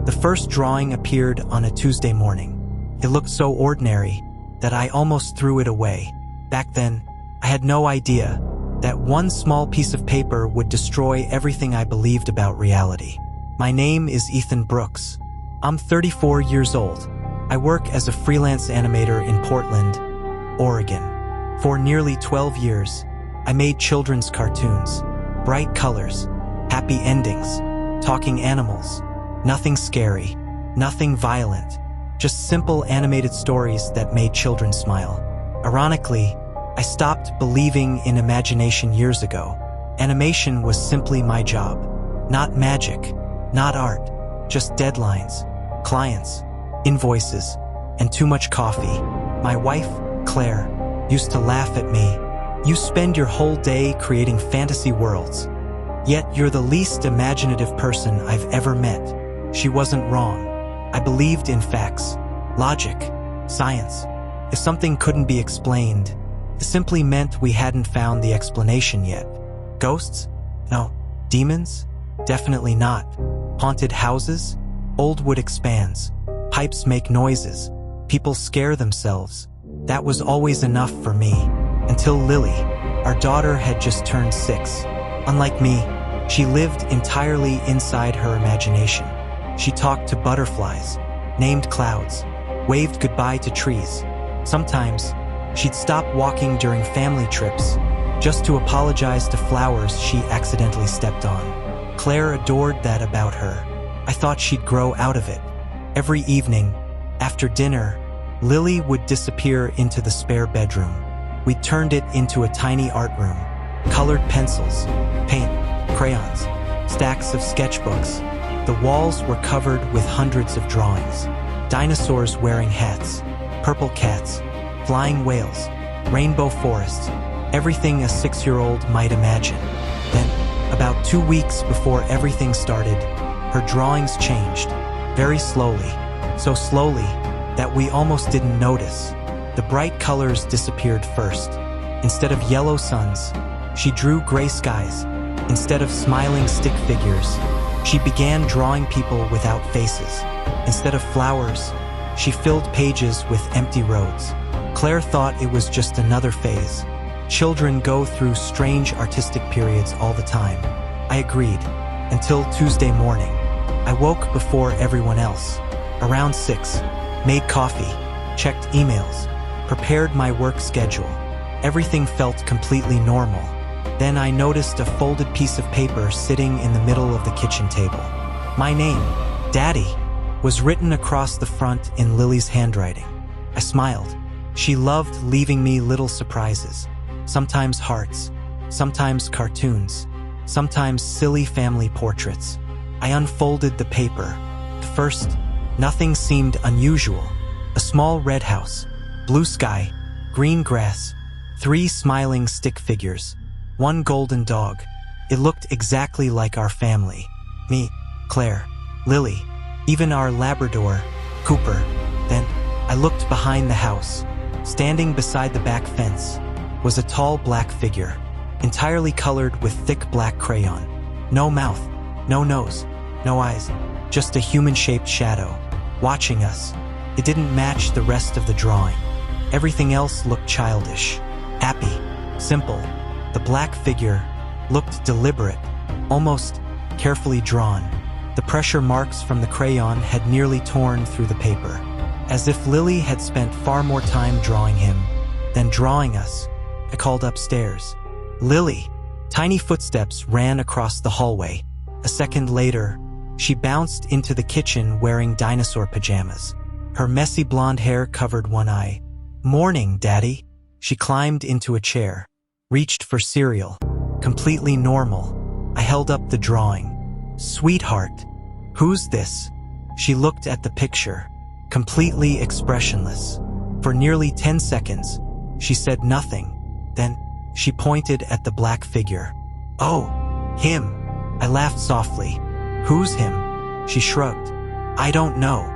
The first drawing appeared on a Tuesday morning. It looked so ordinary that I almost threw it away. Back then, I had no idea that one small piece of paper would destroy everything I believed about reality. My name is Ethan Brooks. I'm 34 years old. I work as a freelance animator in Portland, Oregon. For nearly 12 years, I made children's cartoons. Bright colors, happy endings, talking animals. Nothing scary, nothing violent, just simple animated stories that made children smile. Ironically, I stopped believing in imagination years ago. Animation was simply my job. Not magic, not art, just deadlines, clients, invoices, and too much coffee. My wife, Claire, used to laugh at me. You spend your whole day creating fantasy worlds, yet you're the least imaginative person I've ever met. She wasn't wrong. I believed in facts, logic, science. If something couldn't be explained, it simply meant we hadn't found the explanation yet. Ghosts? No. Demons? Definitely not. Haunted houses? Old wood expands. Pipes make noises. People scare themselves. That was always enough for me. Until Lily, our daughter, had just turned 6. Unlike me, she lived entirely inside her imagination. She talked to butterflies, named clouds, waved goodbye to trees. Sometimes, she'd stop walking during family trips just to apologize to flowers she accidentally stepped on. Claire adored that about her. I thought she'd grow out of it. Every evening, after dinner, Lily would disappear into the spare bedroom. We turned it into a tiny art room. Colored pencils, paint, crayons, stacks of sketchbooks. The walls were covered with hundreds of drawings. Dinosaurs wearing hats, purple cats, flying whales, rainbow forests, everything a 6-year-old might imagine. Then, about 2 weeks before everything started, her drawings changed, very slowly, so slowly that we almost didn't notice. The bright colors disappeared first. Instead of yellow suns, she drew gray skies. Instead of smiling stick figures, she began drawing people without faces. Instead of flowers, she filled pages with empty roads. Claire thought it was just another phase. Children go through strange artistic periods all the time. I agreed, until Tuesday morning. I woke before everyone else. Around 6, made coffee, checked emails, prepared my work schedule. Everything felt completely normal. Then I noticed a folded piece of paper sitting in the middle of the kitchen table. My name, Daddy, was written across the front in Lily's handwriting. I smiled. She loved leaving me little surprises. Sometimes hearts, sometimes cartoons, sometimes silly family portraits. I unfolded the paper. At first, nothing seemed unusual. A small red house, blue sky, green grass, 3 smiling stick figures, 1 golden dog. It looked exactly like our family. Me, Claire, Lily, even our Labrador, Cooper. Then, I looked behind the house. Standing beside the back fence was a tall black figure, entirely colored with thick black crayon. No mouth, no nose, no eyes, just a human-shaped shadow, watching us. It didn't match the rest of the drawing. Everything else looked childish, happy, simple. The black figure looked deliberate, almost carefully drawn. The pressure marks from the crayon had nearly torn through the paper, as if Lily had spent far more time drawing him than drawing us. I called upstairs. Lily! Tiny footsteps ran across the hallway. A second later, she bounced into the kitchen wearing dinosaur pajamas. Her messy blonde hair covered one eye. Morning, Daddy. She climbed into a chair, reached for cereal. Completely normal. I held up the drawing. Sweetheart, who's this? She looked at the picture, completely expressionless. For nearly 10 seconds, she said nothing. Then, she pointed at the black figure. Oh, him. I laughed softly. Who's him? She shrugged. I don't know.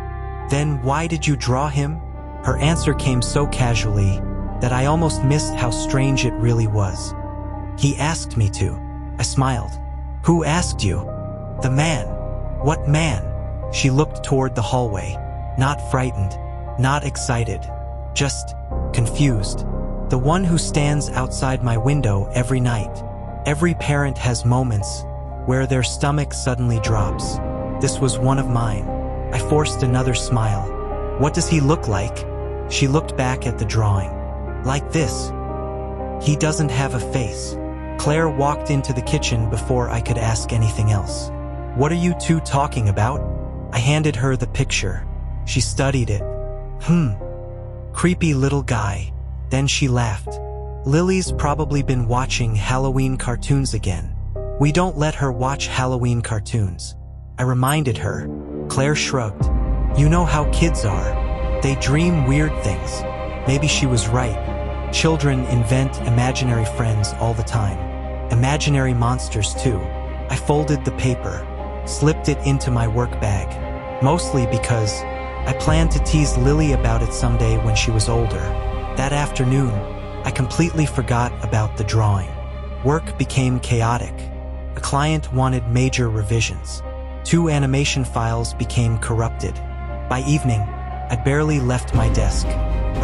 Then why did you draw him? Her answer came so casually that I almost missed how strange it really was. He asked me to. I smiled. Who asked you? The man. What man? She looked toward the hallway, not frightened, not excited, just confused. The one who stands outside my window every night. Every parent has moments where their stomach suddenly drops. This was one of mine. I forced another smile. What does he look like? She looked back at the drawing. Like this. He doesn't have a face. Claire walked into the kitchen before I could ask anything else. What are you two talking about? I handed her the picture. She studied it. Creepy little guy. Then she laughed. Lily's probably been watching Halloween cartoons again. We don't let her watch Halloween cartoons. I reminded her. Claire shrugged. You know how kids are. They dream weird things. Maybe she was right. Children invent imaginary friends all the time. Imaginary monsters too. I folded the paper, slipped it into my work bag. Mostly because I planned to tease Lily about it someday when she was older. That afternoon, I completely forgot about the drawing. Work became chaotic. A client wanted major revisions. 2 animation files became corrupted. By evening, I'd barely left my desk.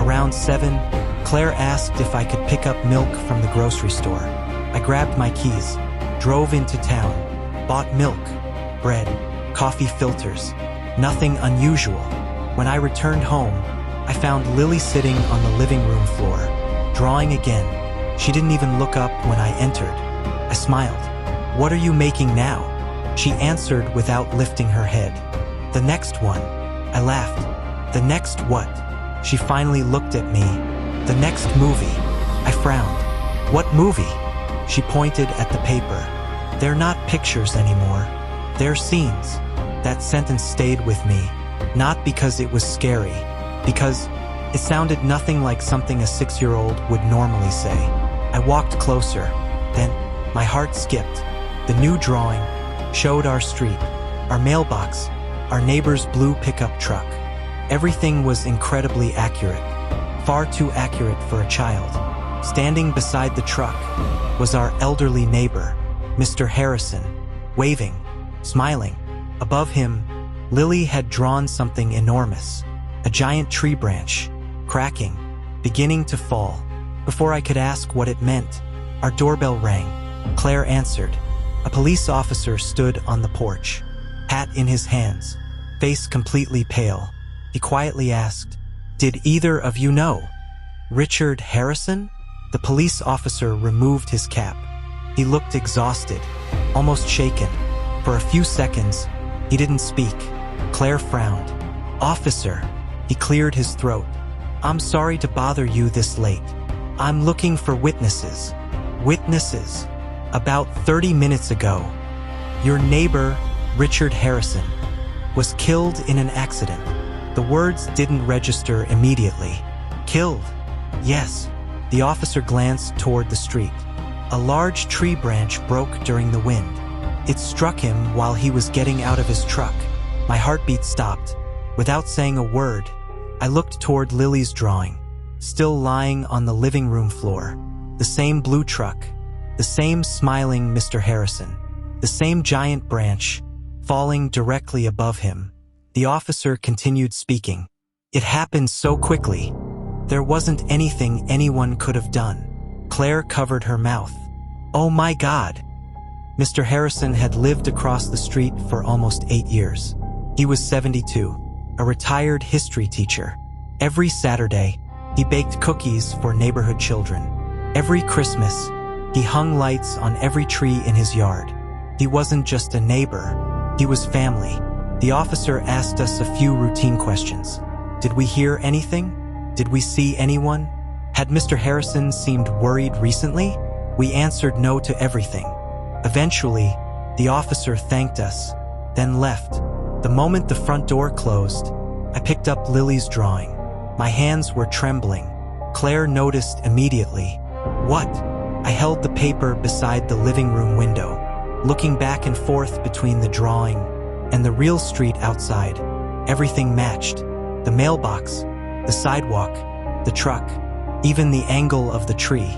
Around 7, Claire asked if I could pick up milk from the grocery store. I grabbed my keys, drove into town, bought milk, bread, coffee filters. Nothing unusual. When I returned home, I found Lily sitting on the living room floor, drawing again. She didn't even look up when I entered. I smiled. What are you making now? She answered without lifting her head. The next one. I laughed. The next what? She finally looked at me. The next movie. I frowned. What movie? She pointed at the paper. They're not pictures anymore. They're scenes. That sentence stayed with me. Not because it was scary, because it sounded nothing like something a 6-year-old would normally say. I walked closer. Then my heart skipped. The new drawing showed our street, our mailbox, our neighbor's blue pickup truck. Everything was incredibly accurate, far too accurate for a child. Standing beside the truck was our elderly neighbor, Mr. Harrison, waving, smiling. Above him, Lily had drawn something enormous, a giant tree branch, cracking, beginning to fall. Before I could ask what it meant, our doorbell rang. Claire answered. A police officer stood on the porch, hat in his hands, face completely pale. He quietly asked, "Did either of you know Richard Harrison?" The police officer removed his cap. He looked exhausted, almost shaken. For a few seconds, he didn't speak. Claire frowned. "Officer," he cleared his throat. "I'm sorry to bother you this late. I'm looking for witnesses." Witnesses? About 30 minutes ago, your neighbor, Richard Harrison, was killed in an accident. The words didn't register immediately. Killed? Yes. The officer glanced toward the street. A large tree branch broke during the wind. It struck him while he was getting out of his truck. My heartbeat stopped. Without saying a word, I looked toward Lily's drawing, still lying on the living room floor. The same blue truck, the same smiling Mr. Harrison, the same giant branch falling directly above him. The officer continued speaking. It happened so quickly. There wasn't anything anyone could have done. Claire covered her mouth. Oh my God. Mr. Harrison had lived across the street for almost 8 years. He was 72, a retired history teacher. Every Saturday, he baked cookies for neighborhood children. Every Christmas, he hung lights on every tree in his yard. He wasn't just a neighbor, he was family. The officer asked us a few routine questions. Did we hear anything? Did we see anyone? Had Mr. Harrison seemed worried recently? We answered no to everything. Eventually, the officer thanked us, then left. The moment the front door closed, I picked up Lily's drawing. My hands were trembling. Claire noticed immediately. What? I held the paper beside the living room window, looking back and forth between the drawing and the real street outside. Everything matched. The mailbox, the sidewalk, the truck, even the angle of the tree.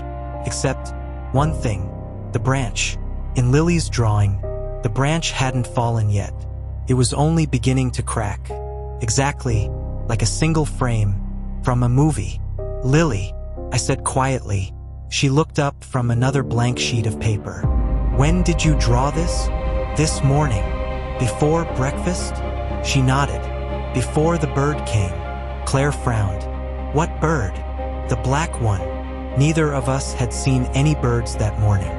Except one thing, the branch. In Lily's drawing, the branch hadn't fallen yet. It was only beginning to crack. Exactly like a single frame from a movie. "Lily," I said quietly. She looked up from another blank sheet of paper. "When did you draw this?" "This morning. Before breakfast?" She nodded. "Before the bird came." Claire frowned. "What bird?" "The black one." Neither of us had seen any birds that morning.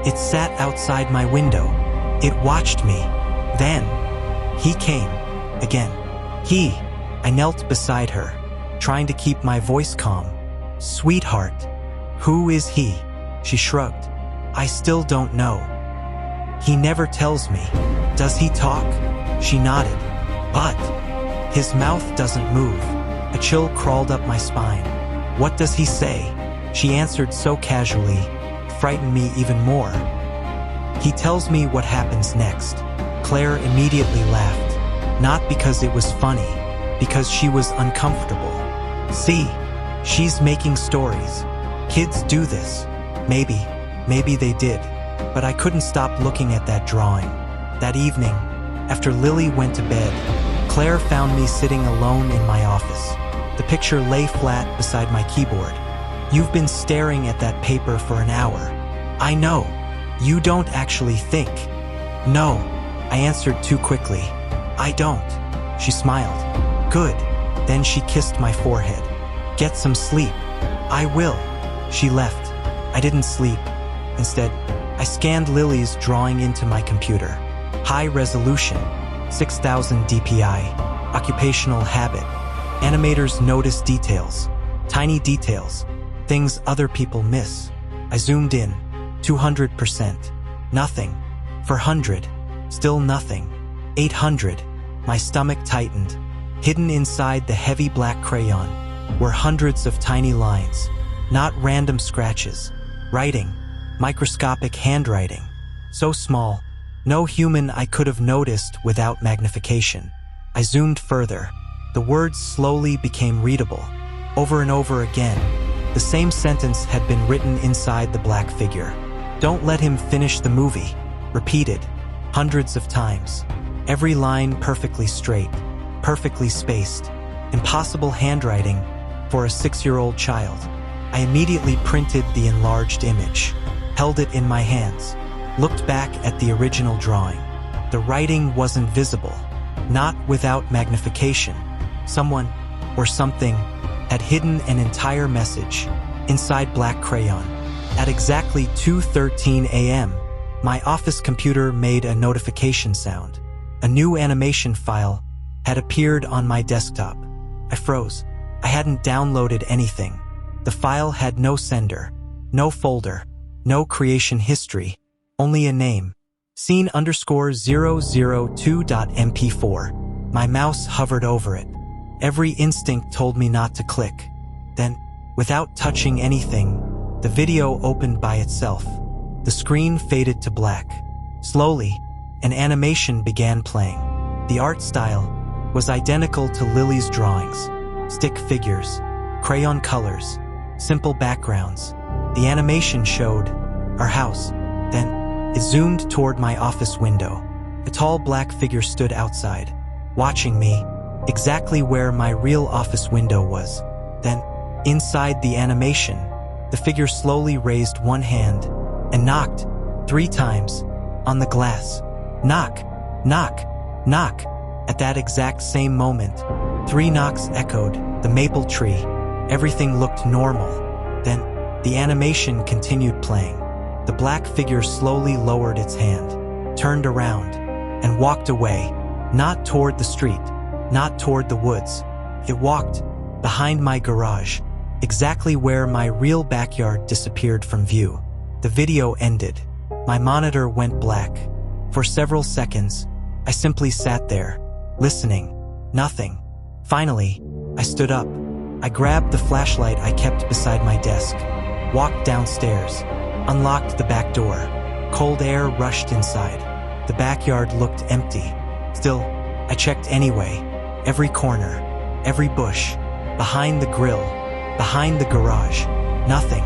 It sat outside my window. It watched me. Then, he came. Again. He. I knelt beside her, trying to keep my voice calm. "Sweetheart. Who is he?" She shrugged. "I still don't know. He never tells me." "Does he talk?" She nodded. "But his mouth doesn't move." A chill crawled up my spine. "What does he say?" She answered so casually, frightened me even more. "He tells me what happens next." Claire immediately laughed, not because it was funny, because she was uncomfortable. "See, she's making stories. Kids do this." Maybe they did, but I couldn't stop looking at that drawing. That evening, after Lily went to bed, Claire found me sitting alone in my office. The picture lay flat beside my keyboard. "You've been staring at that paper for an hour." "I know. You don't actually think." "No," I answered too quickly. "I don't." She smiled. "Good." Then she kissed my forehead. "Get some sleep." "I will." She left. I didn't sleep. Instead, I scanned Lily's drawing into my computer. High resolution, 6000 dpi, occupational habit. Animators notice details, tiny details, things other people miss. I zoomed in, 200%. Nothing. 400. Still nothing. 800. My stomach tightened. Hidden inside the heavy black crayon were hundreds of tiny lines, not random scratches. Writing, microscopic handwriting. So small, no human I could have noticed without magnification. I zoomed further. The words slowly became readable. Over and over again, the same sentence had been written inside the black figure. "Don't let him finish the movie," repeated, hundreds of times. Every line perfectly straight, perfectly spaced. Impossible handwriting for a 6-year-old child. I immediately printed the enlarged image, held it in my hands, looked back at the original drawing. The writing wasn't visible, not without magnification. Someone, or something, had hidden an entire message inside black crayon. At exactly 2:13 a.m., my office computer made a notification sound. A new animation file had appeared on my desktop. I froze. I hadn't downloaded anything. The file had no sender, no folder, no creation history, only a name, scene_002.mp4. My mouse hovered over it. Every instinct told me not to click. Then, without touching anything, the video opened by itself. The screen faded to black. Slowly, an animation began playing. The art style was identical to Lily's drawings. Stick figures, crayon colors, simple backgrounds. The animation showed our house. Then, it zoomed toward my office window. A tall black figure stood outside, watching me, exactly where my real office window was. Then, inside the animation, the figure slowly raised one hand and knocked 3 times on the glass. Knock, knock, knock. At that exact same moment, 3 knocks echoed the maple tree. Everything looked normal. Then, the animation continued playing. The black figure slowly lowered its hand, turned around, and walked away, not toward the street, not toward the woods. It walked behind my garage, exactly where my real backyard disappeared from view. The video ended. My monitor went black. For several seconds, I simply sat there, listening. Nothing. Finally, I stood up. I grabbed the flashlight I kept beside my desk, walked downstairs, unlocked the back door. Cold air rushed inside. The backyard looked empty. Still, I checked anyway. Every corner, every bush, behind the grill, behind the garage. Nothing.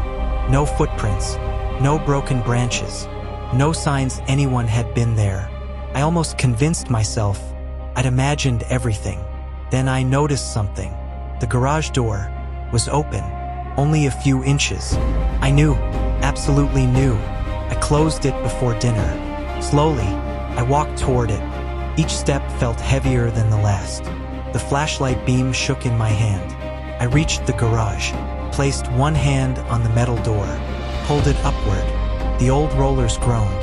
No footprints, no broken branches, no signs anyone had been there. I almost convinced myself I'd imagined everything. Then I noticed something. The garage door was open, only a few inches. I knew, absolutely knew. I closed it before dinner. Slowly, I walked toward it. Each step felt heavier than the last. The flashlight beam shook in my hand. I reached the garage, placed one hand on the metal door, pulled it upward. The old rollers groaned.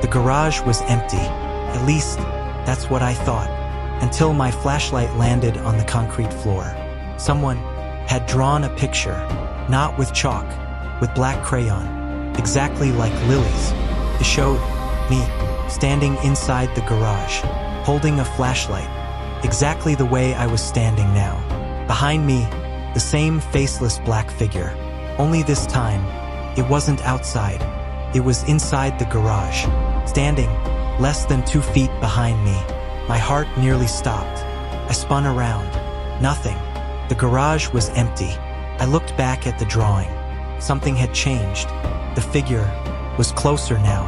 The garage was empty. At least, that's what I thought, until my flashlight landed on the concrete floor. Someone had drawn a picture, not with chalk, with black crayon, exactly like Lily's. It showed me standing inside the garage, holding a flashlight, exactly the way I was standing now. Behind me, the same faceless black figure. Only this time, it wasn't outside. It was inside the garage, standing less than 2 feet behind me. My heart nearly stopped. I spun around. Nothing. The garage was empty. I looked back at the drawing. Something had changed. The figure was closer now.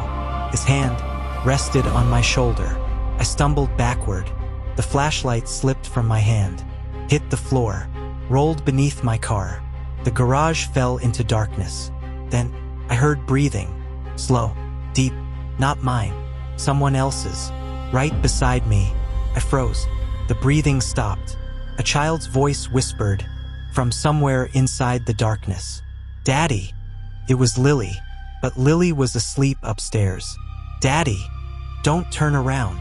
His hand rested on my shoulder. I stumbled backward. The flashlight slipped from my hand, hit the floor, rolled beneath my car. The garage fell into darkness. Then I heard breathing. Slow, deep, not mine, someone else's. Right beside me, I froze. The breathing stopped. A child's voice whispered from somewhere inside the darkness. "Daddy." It was Lily, but Lily was asleep upstairs. "Daddy, don't turn around."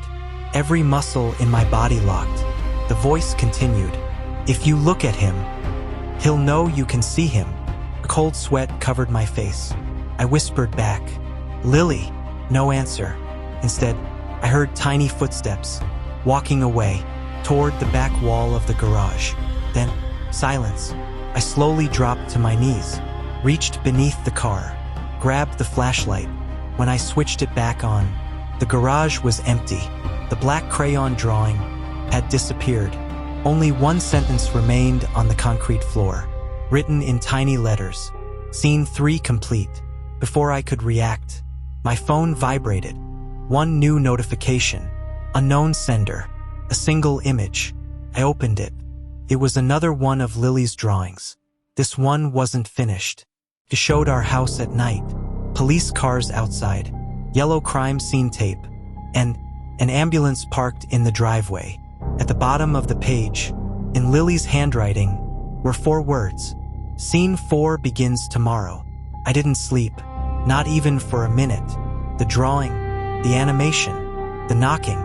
Every muscle in my body locked. The voice continued. "If you look at him, he'll know you can see him." A cold sweat covered my face. I whispered back, "Lily." No answer. Instead, I heard tiny footsteps, walking away, toward the back wall of the garage. Then, silence. I slowly dropped to my knees, reached beneath the car, grabbed the flashlight. When I switched it back on, the garage was empty. The black crayon drawing had disappeared. Only one sentence remained on the concrete floor, written in tiny letters. Scene 3 complete. Before I could react, my phone vibrated. One new notification. Unknown sender. A single image. I opened it. It was another one of Lily's drawings. This one wasn't finished. It showed our house at night. Police cars outside. Yellow crime scene tape. And an ambulance parked in the driveway. At the bottom of the page, in Lily's handwriting, were 4 words. Scene 4 begins tomorrow. I didn't sleep, not even for a minute. The drawing, the animation, the knocking,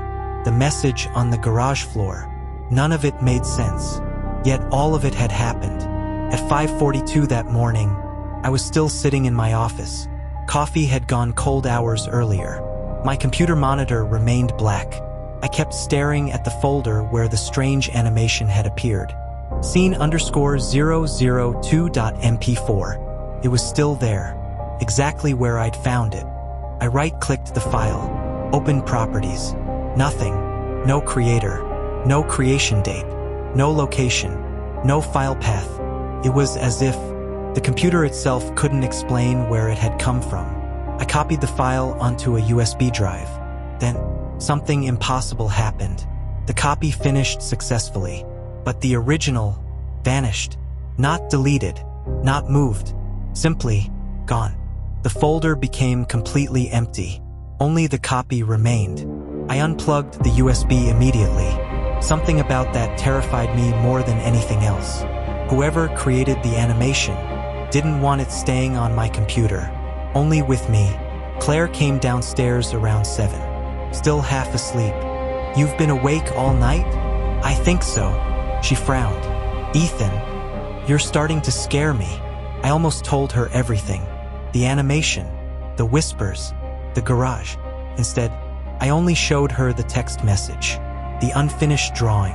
the message on the garage floor. None of it made sense. Yet all of it had happened. At 5:42 that morning, I was still sitting in my office. Coffee had gone cold hours earlier. My computer monitor remained black. I kept staring at the folder where the strange animation had appeared. Scene_002.mp4. It was still there, exactly where I'd found it. I right-clicked the file, opened properties. Nothing. No creator. No creation date. No location. No file path. It was as if the computer itself couldn't explain where it had come from. I copied the file onto a USB drive. Then, something impossible happened. The copy finished successfully, but the original vanished. Not deleted, not moved, simply gone. The folder became completely empty. Only the copy remained. I unplugged the USB immediately. Something about that terrified me more than anything else. Whoever created the animation didn't want it staying on my computer, only with me. Claire came downstairs around 7. Still half asleep. "You've been awake all night?" "I think so." She frowned. "Ethan, you're starting to scare me." I almost told her everything. The animation, the whispers, the garage. Instead, I only showed her the text message, the unfinished drawing,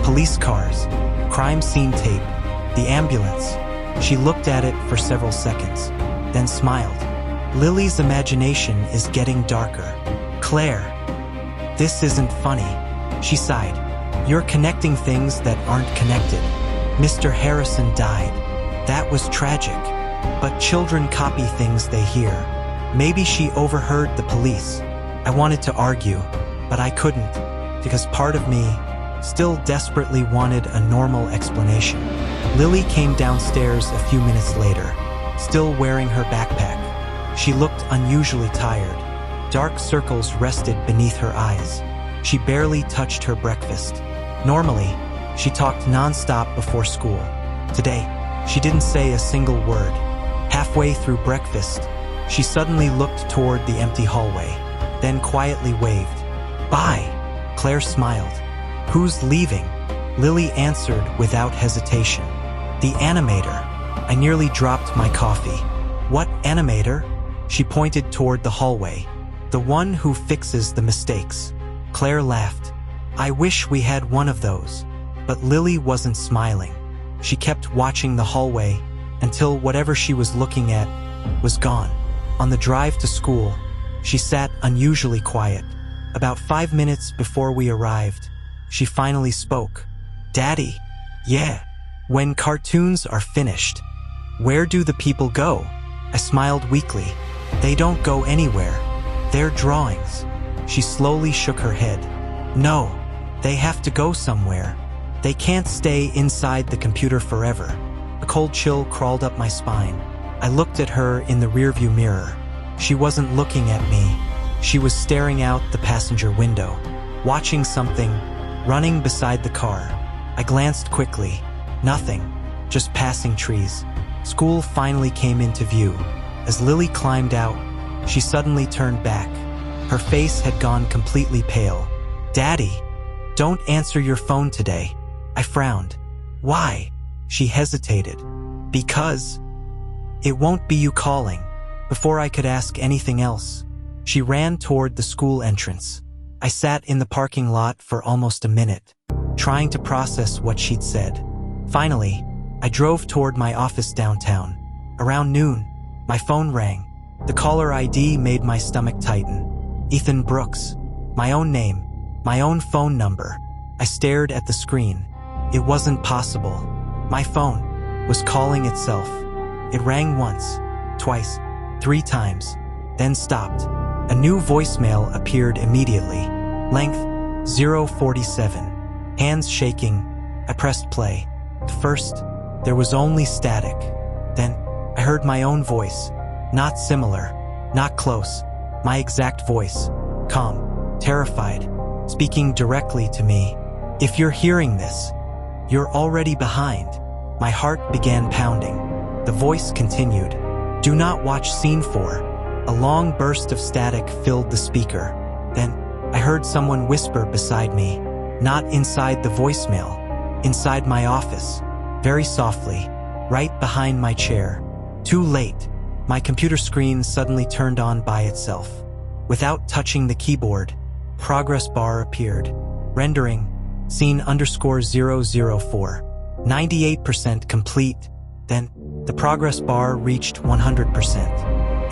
police cars, crime scene tape, the ambulance. She looked at it for several seconds, then smiled. "Lily's imagination is getting darker. Claire, this isn't funny." She sighed. "You're connecting things that aren't connected. Mr. Harrison died. That was tragic. But children copy things they hear. Maybe she overheard the police." I wanted to argue, but I couldn't, because part of me still desperately wanted a normal explanation. Lily came downstairs a few minutes later, still wearing her backpack. She looked unusually tired. Dark circles rested beneath her eyes. She barely touched her breakfast. Normally, she talked non-stop before school. Today, she didn't say a single word. Halfway through breakfast, she suddenly looked toward the empty hallway, then quietly waved. "Bye." Claire smiled. "Who's leaving?" Lily answered without hesitation. "The animator." I nearly dropped my coffee. "What animator?" She pointed toward the hallway. "The one who fixes the mistakes." Claire laughed. "I wish we had one of those." But Lily wasn't smiling. She kept watching the hallway until whatever she was looking at was gone. On the drive to school, she sat unusually quiet. About 5 minutes before we arrived, she finally spoke. "Daddy." "Yeah." "When cartoons are finished, where do the people go?" I smiled weakly. "They don't go anywhere. They're drawings." She slowly shook her head. "No, they have to go somewhere. They can't stay inside the computer forever." A cold chill crawled up my spine. I looked at her in the rearview mirror. She wasn't looking at me. She was staring out the passenger window, watching something running beside the car. I glanced quickly. Nothing, just passing trees. School finally came into view. As Lily climbed out, she suddenly turned back. Her face had gone completely pale. "Daddy, don't answer your phone today." I frowned. "Why?" She hesitated. "Because it won't be you calling." Before I could ask anything else, she ran toward the school entrance. I sat in the parking lot for almost a minute, trying to process what she'd said. Finally, I drove toward my office downtown. Around noon, my phone rang. The caller ID made my stomach tighten. Ethan Brooks. My own name, my own phone number. I stared at the screen. It wasn't possible. My phone was calling itself. It rang once, twice, 3 times, then stopped. A new voicemail appeared immediately. Length 047. Hands shaking, I pressed play. At first, there was only static. Then, I heard my own voice. Not similar, not close. My exact voice. Calm, terrified, speaking directly to me. "If you're hearing this, you're already behind." My heart began pounding. The voice continued. "Do not watch scene 4. A long burst of static filled the speaker. Then, I heard someone whisper beside me. Not inside the voicemail. Inside my office. Very softly. Right behind my chair. Too late. My computer screen suddenly turned on by itself. Without touching the keyboard, progress bar appeared. Rendering. Scene _004. 98% complete. Then, the progress bar reached 100%.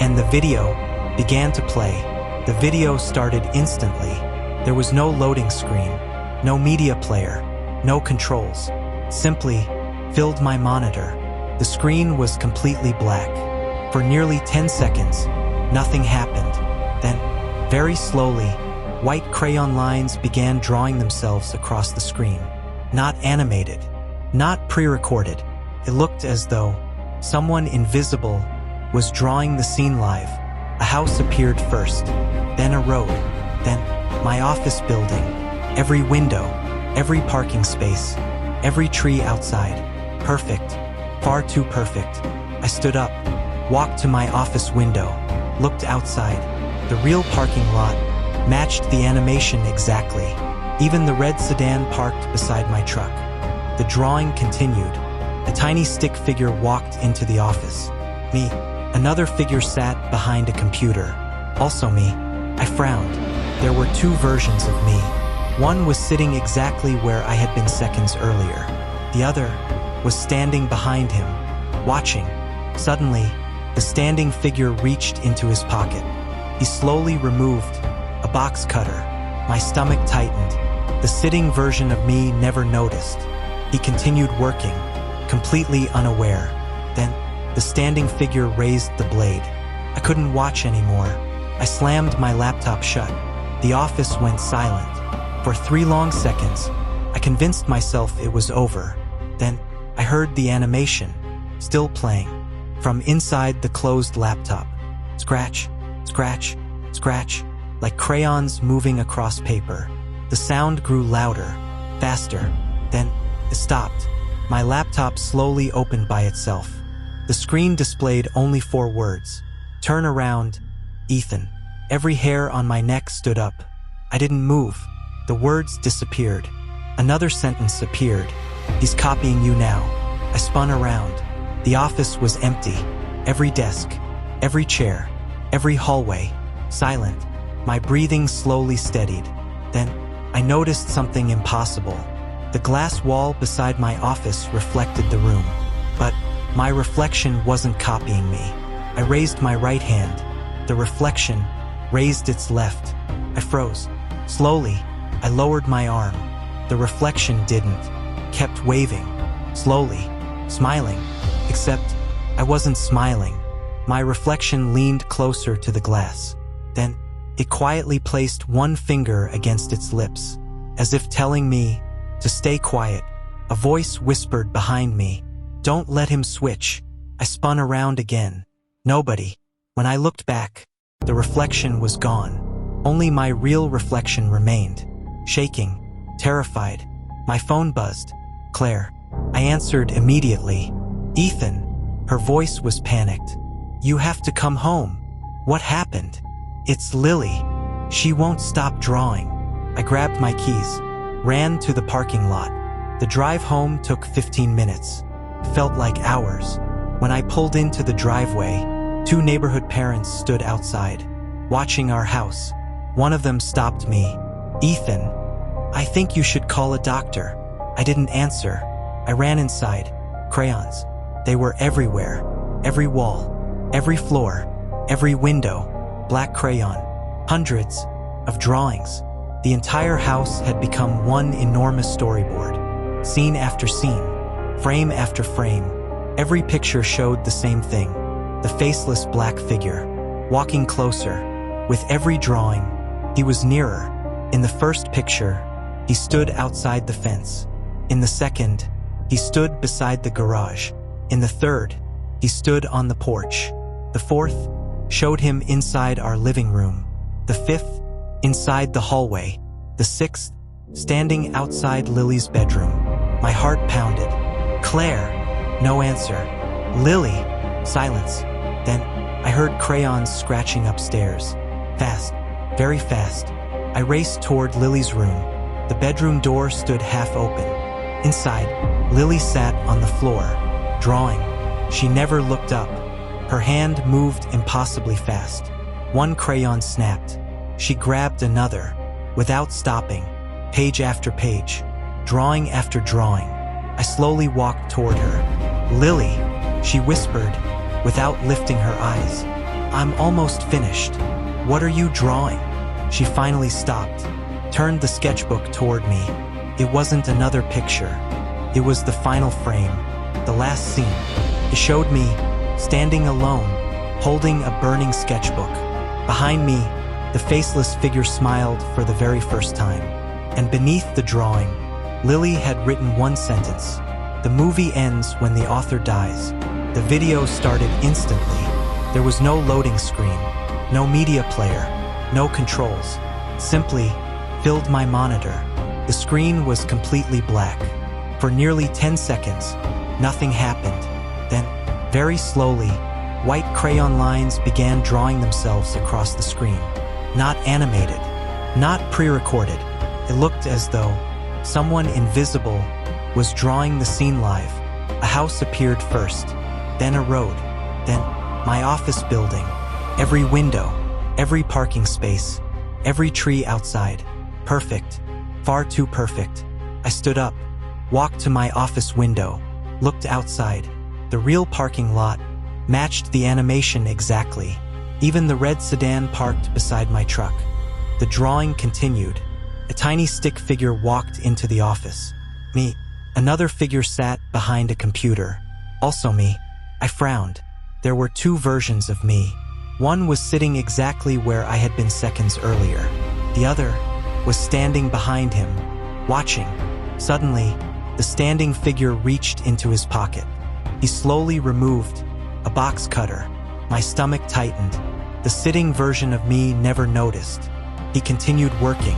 And the video began to play. The video started instantly. There was no loading screen, no media player, no controls. Simply filled my monitor. The screen was completely black. For nearly 10 seconds, nothing happened. Then, very slowly, white crayon lines began drawing themselves across the screen. Not animated, not pre-recorded. It looked as though someone invisible was drawing the scene live. A house appeared first, then a road, then my office building. Every window, every parking space, every tree outside. Perfect, far too perfect. I stood up, walked to my office window, looked outside. The real parking lot matched the animation exactly. Even the red sedan parked beside my truck. The drawing continued. A tiny stick figure walked into the office. Me. Another figure sat behind a computer. Also me. I frowned. There were 2 versions of me. One was sitting exactly where I had been seconds earlier. The other was standing behind him, watching. Suddenly, the standing figure reached into his pocket. He slowly removed a box cutter. My stomach tightened. The sitting version of me never noticed. He continued working, completely unaware. Then, the standing figure raised the blade. I couldn't watch anymore. I slammed my laptop shut. The office went silent. For 3 long seconds, I convinced myself it was over. Then, I heard the animation, still playing, from inside the closed laptop. Scratch, scratch, scratch, like crayons moving across paper. The sound grew louder, faster, then it stopped. My laptop slowly opened by itself. The screen displayed only 4 words. Turn around, Ethan. Every hair on my neck stood up. I didn't move. The words disappeared. Another sentence appeared. He's copying you now. I spun around. The office was empty. Every desk, every chair, every hallway, silent. My breathing slowly steadied. Then, I noticed something impossible. The glass wall beside my office reflected the room. But my reflection wasn't copying me. I raised my right hand. The reflection raised its left. I froze. Slowly, I lowered my arm. The reflection didn't. Kept waving. Slowly. Smiling. Except, I wasn't smiling. My reflection leaned closer to the glass. Then, it quietly placed one finger against its lips, as if telling me to stay quiet. A voice whispered behind me, "Don't let him switch." I spun around again. Nobody. When I looked back, the reflection was gone. Only my real reflection remained. Shaking, terrified. My phone buzzed. Claire. I answered immediately. "Ethan." Her voice was panicked. "You have to come home." "What happened?" "It's Lily. She won't stop drawing." I grabbed my keys, ran to the parking lot. The drive home took 15 minutes. It felt like hours. When I pulled into the driveway, 2 neighborhood parents stood outside, watching our house. One of them stopped me. "Ethan, I think you should call a doctor." I didn't answer. I ran inside. Crayons. They were everywhere. Every wall. Every floor. Every window. Black crayon. Hundreds of drawings. The entire house had become one enormous storyboard. Scene after scene. Frame after frame. Every picture showed the same thing. The faceless black figure. Walking closer. With every drawing, he was nearer. In the first picture, he stood outside the fence. In the second, he stood beside the garage. In the third, he stood on the porch. The fourth showed him inside our living room. The fifth, inside the hallway. The sixth, standing outside Lily's bedroom. My heart pounded. "Claire." No answer. "Lily." Silence. Then, I heard crayons scratching upstairs. Fast. Very fast. I raced toward Lily's room. The bedroom door stood half open. Inside, Lily sat on the floor, drawing. She never looked up. Her hand moved impossibly fast. One crayon snapped. She grabbed another, without stopping, page after page, drawing after drawing. I slowly walked toward her. "Lily," she whispered, without lifting her eyes. "I'm almost finished." "What are you drawing?" She finally stopped, turned the sketchbook toward me. It wasn't another picture. It was the final frame, the last scene. It showed me, standing alone, holding a burning sketchbook. Behind me, the faceless figure smiled for the very first time. And beneath the drawing, Lily had written one sentence. "The movie ends when the author dies." The video started instantly. There was no loading screen, no media player, no controls. Simply filled my monitor. The screen was completely black. For nearly 10 seconds, nothing happened. Then, very slowly, white crayon lines began drawing themselves across the screen. Not animated, not pre-recorded. It looked as though someone invisible was drawing the scene live. A house appeared first, then a road, then my office building. Every window, every parking space, every tree outside. Perfect. Far too perfect. I stood up, walked to my office window, looked outside. The real parking lot matched the animation exactly. Even the red sedan parked beside my truck. The drawing continued. A tiny stick figure walked into the office. Me. Another figure sat behind a computer. Also me. I frowned. There were 2 versions of me. One was sitting exactly where I had been seconds earlier. The other was standing behind him, watching, Suddenly, the standing figure reached into his pocket. He slowly removed a box cutter. My stomach tightened. The sitting version of me never noticed. He continued working,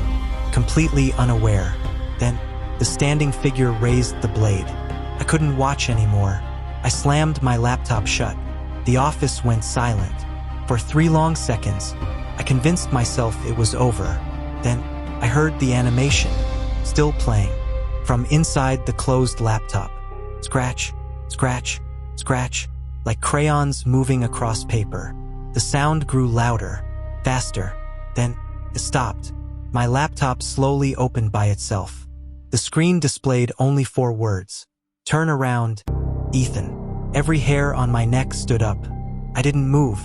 completely unaware. Then, the standing figure raised the blade. I couldn't watch anymore. I slammed my laptop shut. The office went silent. For 3 long seconds, I convinced myself it was over. Then, I heard the animation, still playing, from inside the closed laptop. Scratch, scratch, scratch, like crayons moving across paper. The sound grew louder, faster. Then, it stopped. My laptop slowly opened by itself. The screen displayed only 4 words. Turn around, Ethan. Every hair on my neck stood up. I didn't move.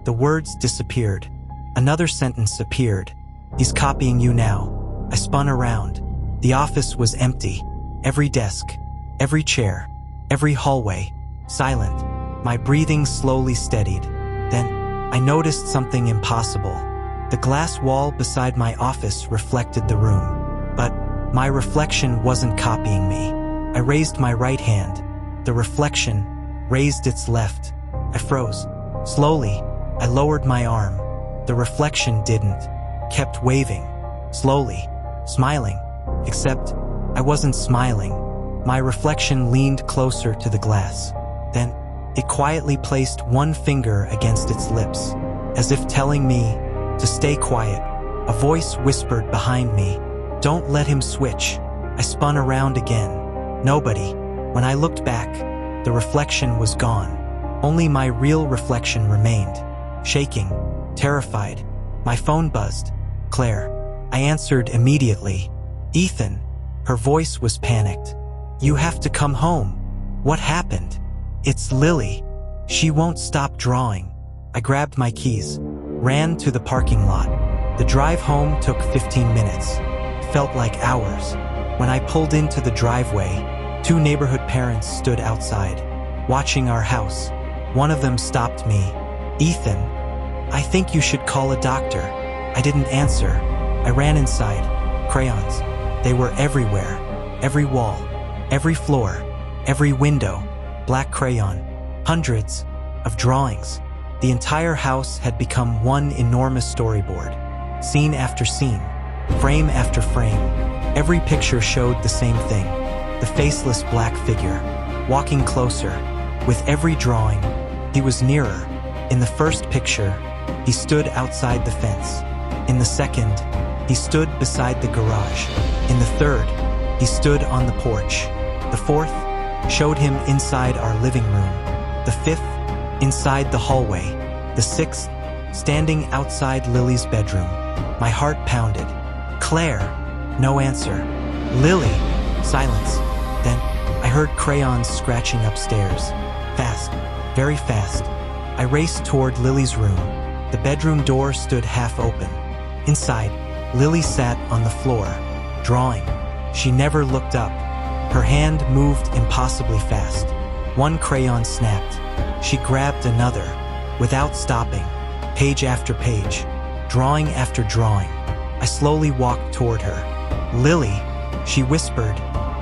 The words disappeared. Another sentence appeared. He's copying you now. I spun around. The office was empty. Every desk, every chair, every hallway, silent. My breathing slowly steadied. Then, I noticed something impossible. The glass wall beside my office reflected the room. But my reflection wasn't copying me. I raised my right hand. The reflection raised its left. I froze. Slowly, I lowered my arm. The reflection didn't. Kept waving. Slowly. Smiling. Except, I wasn't smiling. My reflection leaned closer to the glass. Then, it quietly placed one finger against its lips, as if telling me to stay quiet. A voice whispered behind me, "Don't let him switch." I spun around again. Nobody. When I looked back, the reflection was gone. Only my real reflection remained. Shaking, terrified. My phone buzzed. Claire. I answered immediately. "Ethan." Her voice was panicked. "You have to come home." "What happened?" "It's Lily. She won't stop drawing." I grabbed my keys, ran to the parking lot. The drive home took 15 minutes. It felt like hours. When I pulled into the driveway, 2 neighborhood parents stood outside, watching our house. One of them stopped me. "Ethan, I think you should call a doctor." I didn't answer. I ran inside. Crayons. They were everywhere. Every wall. Every floor. Every window. Black crayon. Hundreds of drawings. The entire house had become one enormous storyboard. Scene after scene. Frame after frame. Every picture showed the same thing. The faceless black figure. Walking closer. With every drawing, he was nearer. In the first picture, he stood outside the fence. In the second, he stood beside the garage. In the third, he stood on the porch. The fourth showed him inside our living room. The fifth, inside the hallway. The sixth, standing outside Lily's bedroom. My heart pounded. "Claire." No answer. "Lily." Silence. Then, I heard crayons scratching upstairs. Fast. Very fast. I raced toward Lily's room. The bedroom door stood half open. Inside, Lily sat on the floor, drawing. She never looked up. Her hand moved impossibly fast. One crayon snapped. She grabbed another, without stopping, page after page, drawing after drawing. I slowly walked toward her. "Lily," she whispered,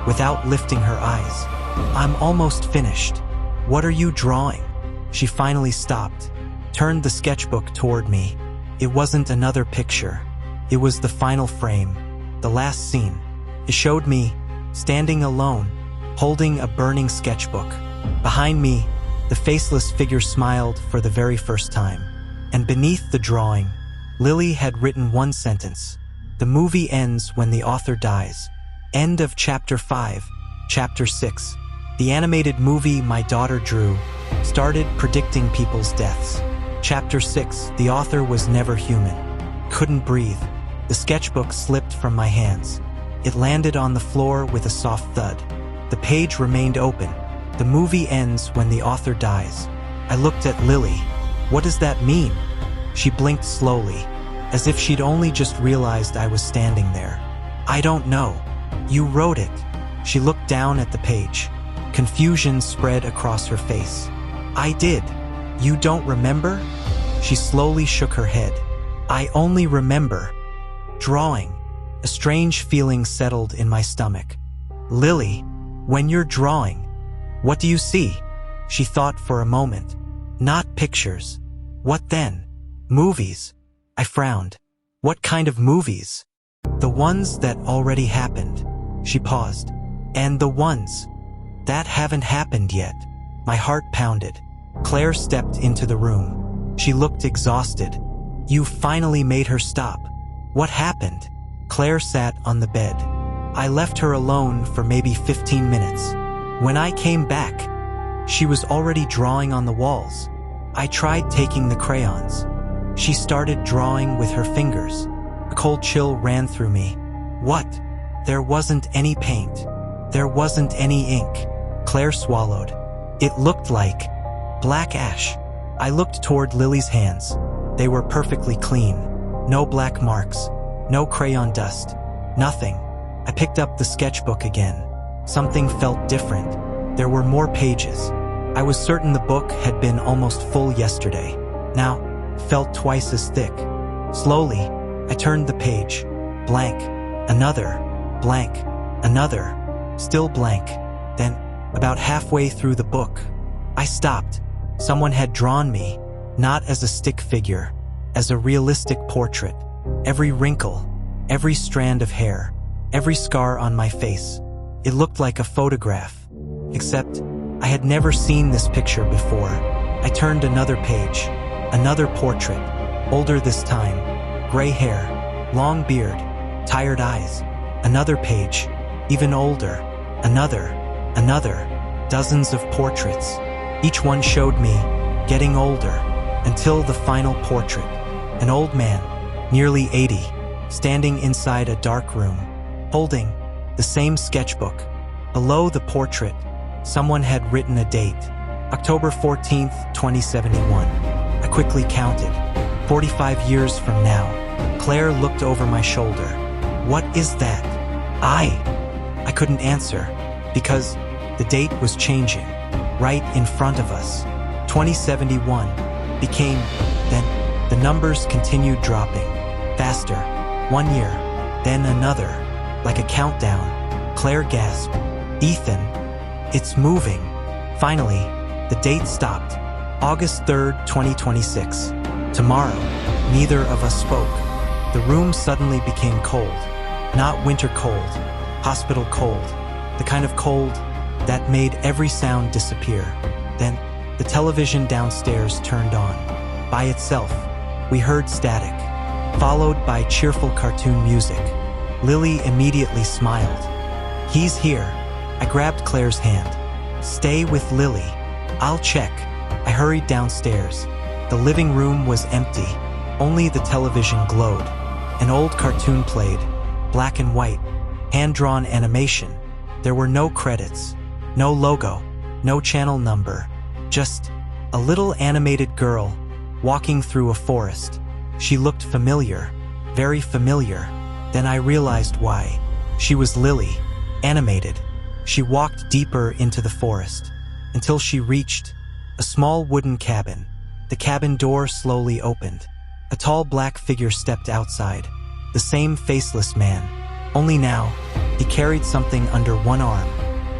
without lifting her eyes. "I'm almost finished." "What are you drawing?" She finally stopped, turned the sketchbook toward me. It wasn't another picture. It was the final frame, the last scene. It showed me, standing alone, holding a burning sketchbook. Behind me, the faceless figure smiled for the very first time. And beneath the drawing, Lily had written one sentence. "The movie ends when the author dies." End of Chapter 5. Chapter 6. The animated movie my daughter drew started predicting people's deaths. Chapter 6. The author was never human. Couldn't breathe. The sketchbook slipped from my hands. It landed on the floor with a soft thud. The page remained open. The movie ends when the author dies. I looked at Lily. "What does that mean?" She blinked slowly, as if she'd only just realized I was standing there. "I don't know." "You wrote it." She looked down at the page. Confusion spread across her face. "I did." "You don't remember?" She slowly shook her head. "I only remember drawing." A strange feeling settled in my stomach. "Lily, when you're drawing, what do you see?" She thought for a moment. "Not pictures." "What then?" "Movies." I frowned. "What kind of movies?" "The ones that already happened." She paused. "And the ones that haven't happened yet." My heart pounded. Claire stepped into the room. She looked exhausted. "You finally made her stop. What happened?" Claire sat on the bed. "I left her alone for maybe 15 minutes. When I came back, she was already drawing on the walls. I tried taking the crayons. She started drawing with her fingers." A cold chill ran through me. "What?" "There wasn't any paint. There wasn't any ink." Claire swallowed. "It looked like black ash." I looked toward Lily's hands. They were perfectly clean. No black marks. No crayon dust. Nothing. I picked up the sketchbook again. Something felt different. There were more pages. I was certain the book had been almost full yesterday. Now, felt twice as thick. Slowly, I turned the page. Blank. Another. Blank. Another. Still blank. Then, about halfway through the book, I stopped. Someone had drawn me, not as a stick figure, as a realistic portrait. Every wrinkle, every strand of hair, every scar on my face. It looked like a photograph. Except, I had never seen this picture before. I turned another page. Another portrait. Older this time. Gray hair. Long beard. Tired eyes. Another page. Even older. Another. Another. Dozens of portraits. Each one showed me getting older, until the final portrait. An old man, nearly 80, standing inside a dark room, holding the same sketchbook. Below the portrait, someone had written a date, October 14th, 2071. I quickly counted. 45 years from now. Claire looked over my shoulder. "What is that?" I couldn't answer, because the date was changing, right in front of us. 2071 became, then the numbers continued dropping, faster. 1 year, then another, like a countdown. Claire gasped. "Ethan, it's moving." Finally, the date stopped. August 3rd, 2026. Tomorrow. Neither of us spoke. The room suddenly became cold. Not winter cold, hospital cold. The kind of cold that made every sound disappear. Then, the television downstairs turned on. By itself, we heard static, followed by cheerful cartoon music. Lily immediately smiled. "He's here." I grabbed Claire's hand. "Stay with Lily. I'll check." I hurried downstairs. The living room was empty. Only the television glowed. An old cartoon played, black and white, hand-drawn animation. There were no credits, no logo, no channel number, just a little animated girl walking through a forest. She looked familiar, very familiar. Then I realized why. She was Lily, animated. She walked deeper into the forest, until she reached a small wooden cabin. The cabin door slowly opened. A tall black figure stepped outside. The same faceless man. Only now, he carried something under one arm.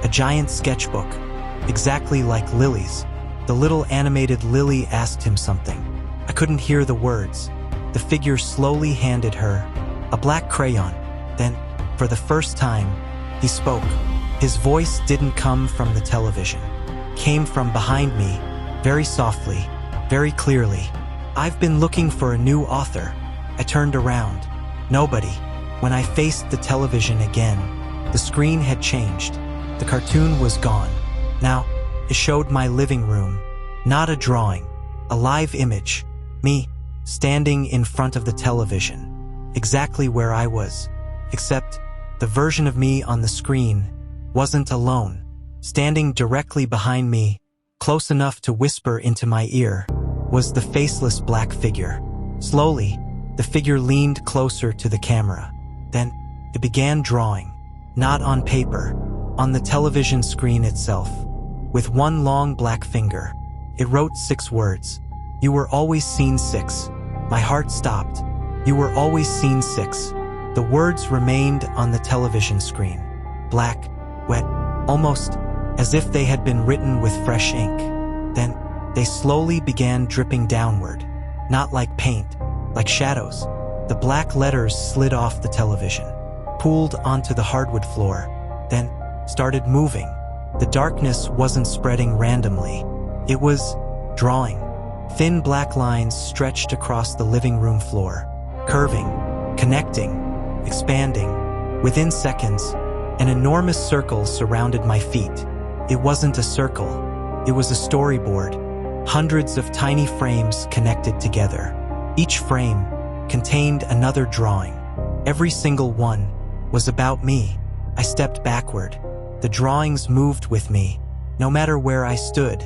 A giant sketchbook, exactly like Lily's. The little animated Lily asked him something. I couldn't hear the words. The figure slowly handed her a black crayon. Then, for the first time, he spoke. His voice didn't come from the television. Came from behind me, very softly, very clearly. "I've been looking for a new author." I turned around. Nobody. When I faced the television again, the screen had changed. The cartoon was gone. Now, it showed my living room. Not a drawing. A live image. Me, standing in front of the television. Exactly where I was. Except, the version of me on the screen wasn't alone. Standing directly behind me, close enough to whisper into my ear, was the faceless black figure. Slowly, the figure leaned closer to the camera. Then, it began drawing. Not on paper, on the television screen itself. With one long black finger, it wrote 6 words. "You were always seen 6. My heart stopped. "You were always seen 6. The words remained on the television screen. Black, wet, almost as if they had been written with fresh ink. Then, they slowly began dripping downward, not like paint, like shadows. The black letters slid off the television, pooled onto the hardwood floor, then started moving. The darkness wasn't spreading randomly. It was drawing. Thin black lines stretched across the living room floor, curving, connecting, expanding. Within seconds, an enormous circle surrounded my feet. It wasn't a circle. It was a storyboard. Hundreds of tiny frames connected together. Each frame contained another drawing. Every single one was about me. I stepped backward. The drawings moved with me. No matter where I stood,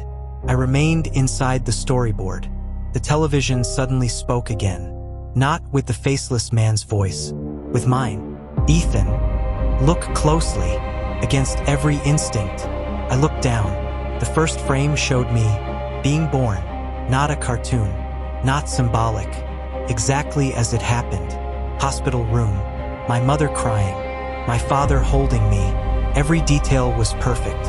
I remained inside the storyboard. The television suddenly spoke again, not with the faceless man's voice, with mine. Ethan, look closely. Against every instinct, I looked down. The first frame showed me being born, not a cartoon, not symbolic, exactly as it happened. Hospital room, my mother crying, my father holding me. Every detail was perfect.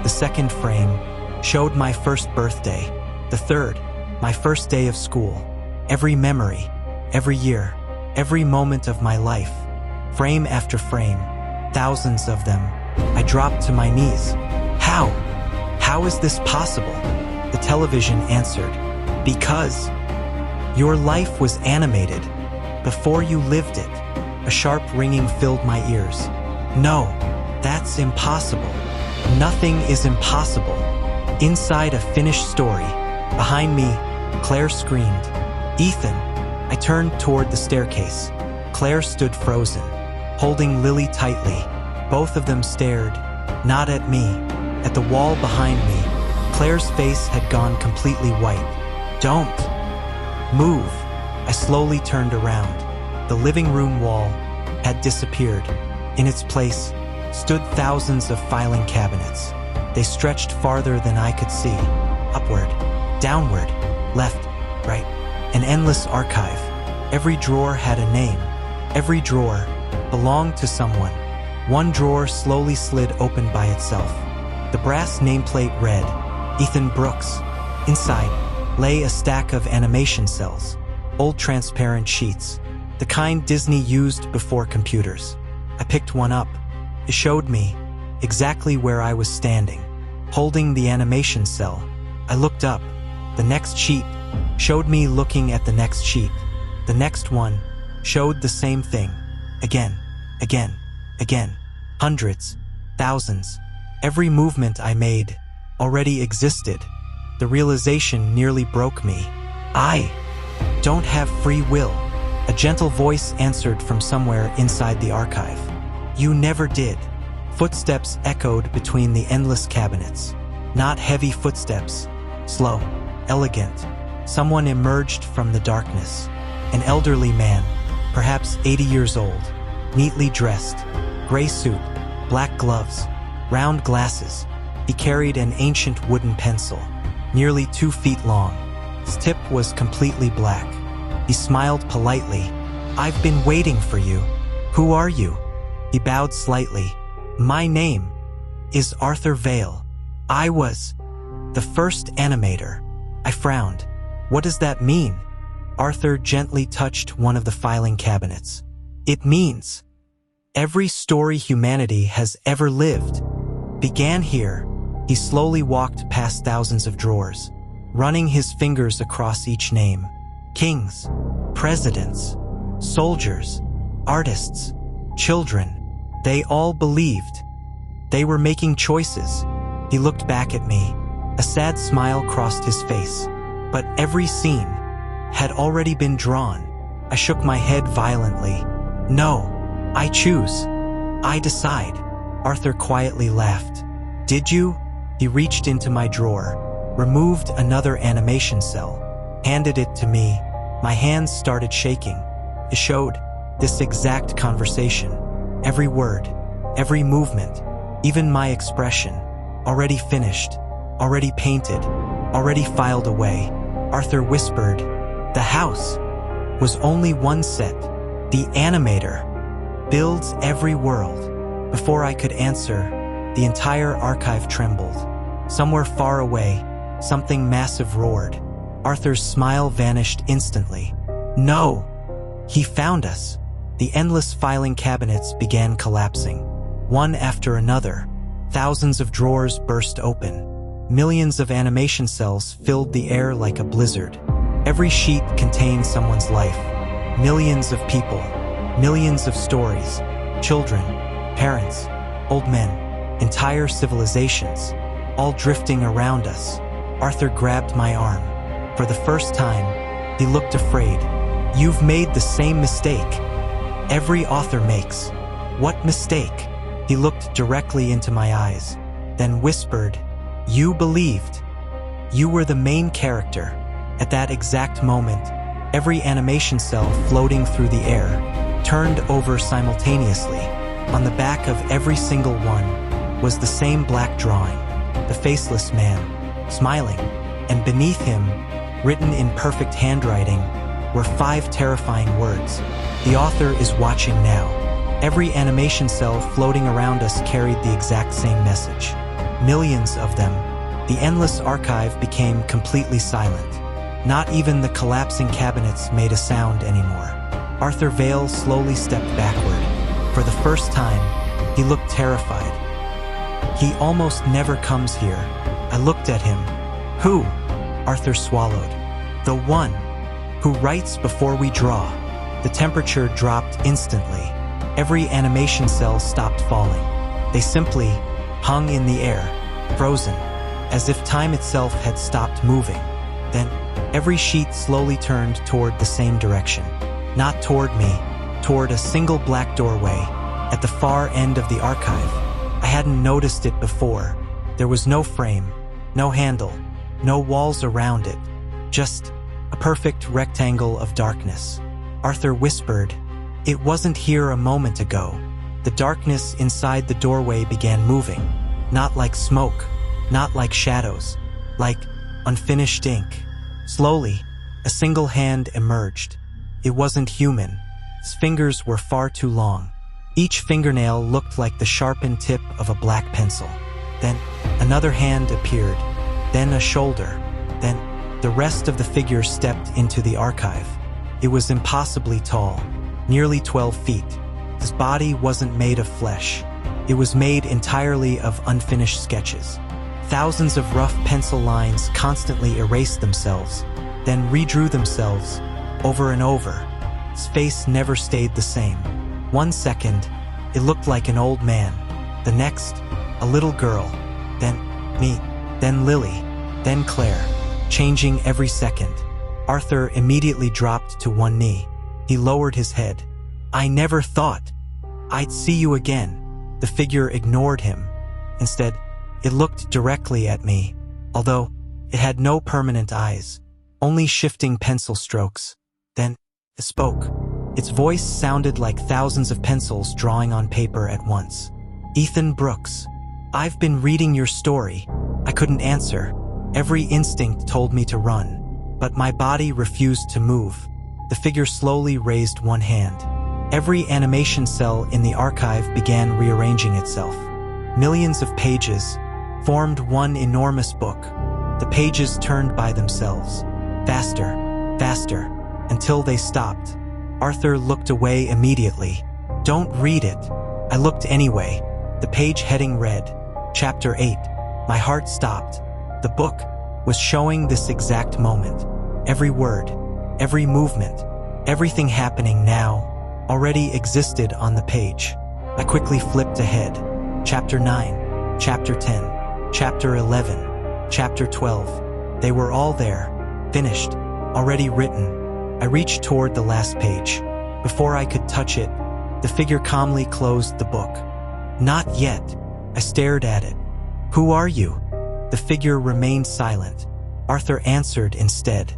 The second frame showed my first birthday. The third, my first day of school. Every memory, every year, every moment of my life. Frame after frame, thousands of them. I dropped to my knees. How? How is this possible? The television answered, because your life was animated before you lived it. A sharp ringing filled my ears. No, that's impossible. Nothing is impossible. Inside a finished story, behind me, Claire screamed, Ethan. I turned toward the staircase. Claire stood frozen, holding Lily tightly. Both of them stared, not at me, at the wall behind me. Claire's face had gone completely white. Don't move. I slowly turned around. The living room wall had disappeared. In its place stood thousands of filing cabinets. They stretched farther than I could see, upward, downward, left, right, an endless archive. Every drawer had a name. Every drawer belonged to someone. One drawer slowly slid open by itself. The brass nameplate read, Ethan Brooks. Inside lay a stack of animation cells, old transparent sheets, the kind Disney used before computers. I picked one up. It showed me exactly where I was standing, holding the animation cell. I looked up. The next sheet showed me looking at the next sheet. The next one showed the same thing. Again, again, again. Hundreds, thousands. Every movement I made already existed. The realization nearly broke me. I don't have free will. A gentle voice answered from somewhere inside the archive. You never did. Footsteps echoed between the endless cabinets. Not heavy footsteps. Slow, elegant. Someone emerged from the darkness. An elderly man, perhaps 80 years old, neatly dressed, gray suit, black gloves, round glasses. He carried an ancient wooden pencil, nearly 2 feet long. Its tip was completely black. He smiled politely. I've been waiting for you. Who are you? He bowed slightly. My name is Arthur Vale. I was the first animator. I frowned. What does that mean? Arthur gently touched one of the filing cabinets. It means every story humanity has ever lived began here. He slowly walked past thousands of drawers, running his fingers across each name. Kings, presidents, soldiers, artists, children. They all believed. They were making choices. He looked back at me. A sad smile crossed his face. But every scene had already been drawn. I shook my head violently. No, I choose. I decide. Arthur quietly laughed. Did you? He reached into my drawer, removed another animation cell, handed it to me. My hands started shaking. It showed this exact conversation. Every word, every movement, even my expression. Already finished, already painted, already filed away. Arthur whispered, the house was only one set. The animator builds every world. Before I could answer, The entire archive trembled. Somewhere far away, something massive roared. Arthur's smile vanished instantly. No! He found us. The endless filing cabinets began collapsing. One after another, thousands of drawers burst open. Millions of animation cells filled the air like a blizzard. Every sheet contained someone's life. Millions of people, millions of stories, children, parents, old men, entire civilizations, all drifting around us. Arthur grabbed my arm. For the first time, he looked afraid. You've made the same mistake every author makes. What mistake? He looked directly into my eyes, then whispered, "You believed. You were the main character." At that exact moment, every animation cell floating through the air turned over simultaneously. On the back of every single one was the same black drawing, the faceless man, smiling, and beneath him, written in perfect handwriting, were 5 terrifying words. "The author is watching now." Every animation cell floating around us carried the exact same message. Millions of them. The endless archive became completely silent. Not even the collapsing cabinets made a sound anymore. Arthur Vale slowly stepped backward. For the first time, he looked terrified. "He almost never comes here." I looked at him. "Who?" Arthur swallowed. "The one who writes before we draw." The temperature dropped instantly. Every animation cell stopped falling. They simply hung in the air, frozen, as if time itself had stopped moving. Then, every sheet slowly turned toward the same direction. Not toward me, toward a single black doorway, at the far end of the archive. I hadn't noticed it before. There was no frame, no handle, no walls around it. Just a perfect rectangle of darkness. Arthur whispered, "It wasn't here a moment ago." The darkness inside the doorway began moving. Not like smoke, not like shadows, like unfinished ink. Slowly, a single hand emerged. It wasn't human. Its fingers were far too long. Each fingernail looked like the sharpened tip of a black pencil. Then, another hand appeared. Then a shoulder. Then, the rest of the figure stepped into the archive. It was impossibly tall, nearly 12 feet. His body wasn't made of flesh. It was made entirely of unfinished sketches. Thousands of rough pencil lines constantly erased themselves, then redrew themselves over and over. His face never stayed the same. One second, it looked like an old man. The next, a little girl. Then me. Then Lily. Then Claire. Changing every second. Arthur immediately dropped to one knee. He lowered his head. "I never thought I'd see you again." The figure ignored him. Instead, it looked directly at me, although it had no permanent eyes, only shifting pencil strokes. Then, it spoke. Its voice sounded like thousands of pencils drawing on paper at once. "Ethan Brooks, I've been reading your story." I couldn't answer. Every instinct told me to run, but my body refused to move. The figure slowly raised one hand. Every animation cell in the archive began rearranging itself. Millions of pages formed one enormous book. The pages turned by themselves, faster, faster, until they stopped. Arthur looked away immediately. "Don't read it." I looked anyway. The page heading read, Chapter 8. My heart stopped. The book was showing this exact moment. Every word, every movement, everything happening now already existed on the page. I quickly flipped ahead. Chapter 9, Chapter 10, Chapter 11, Chapter 12. They were all there, finished, already written. I reached toward the last page. Before I could touch it, the figure calmly closed the book. "Not yet." I stared at it. "Who are you?" The figure remained silent. Arthur answered instead.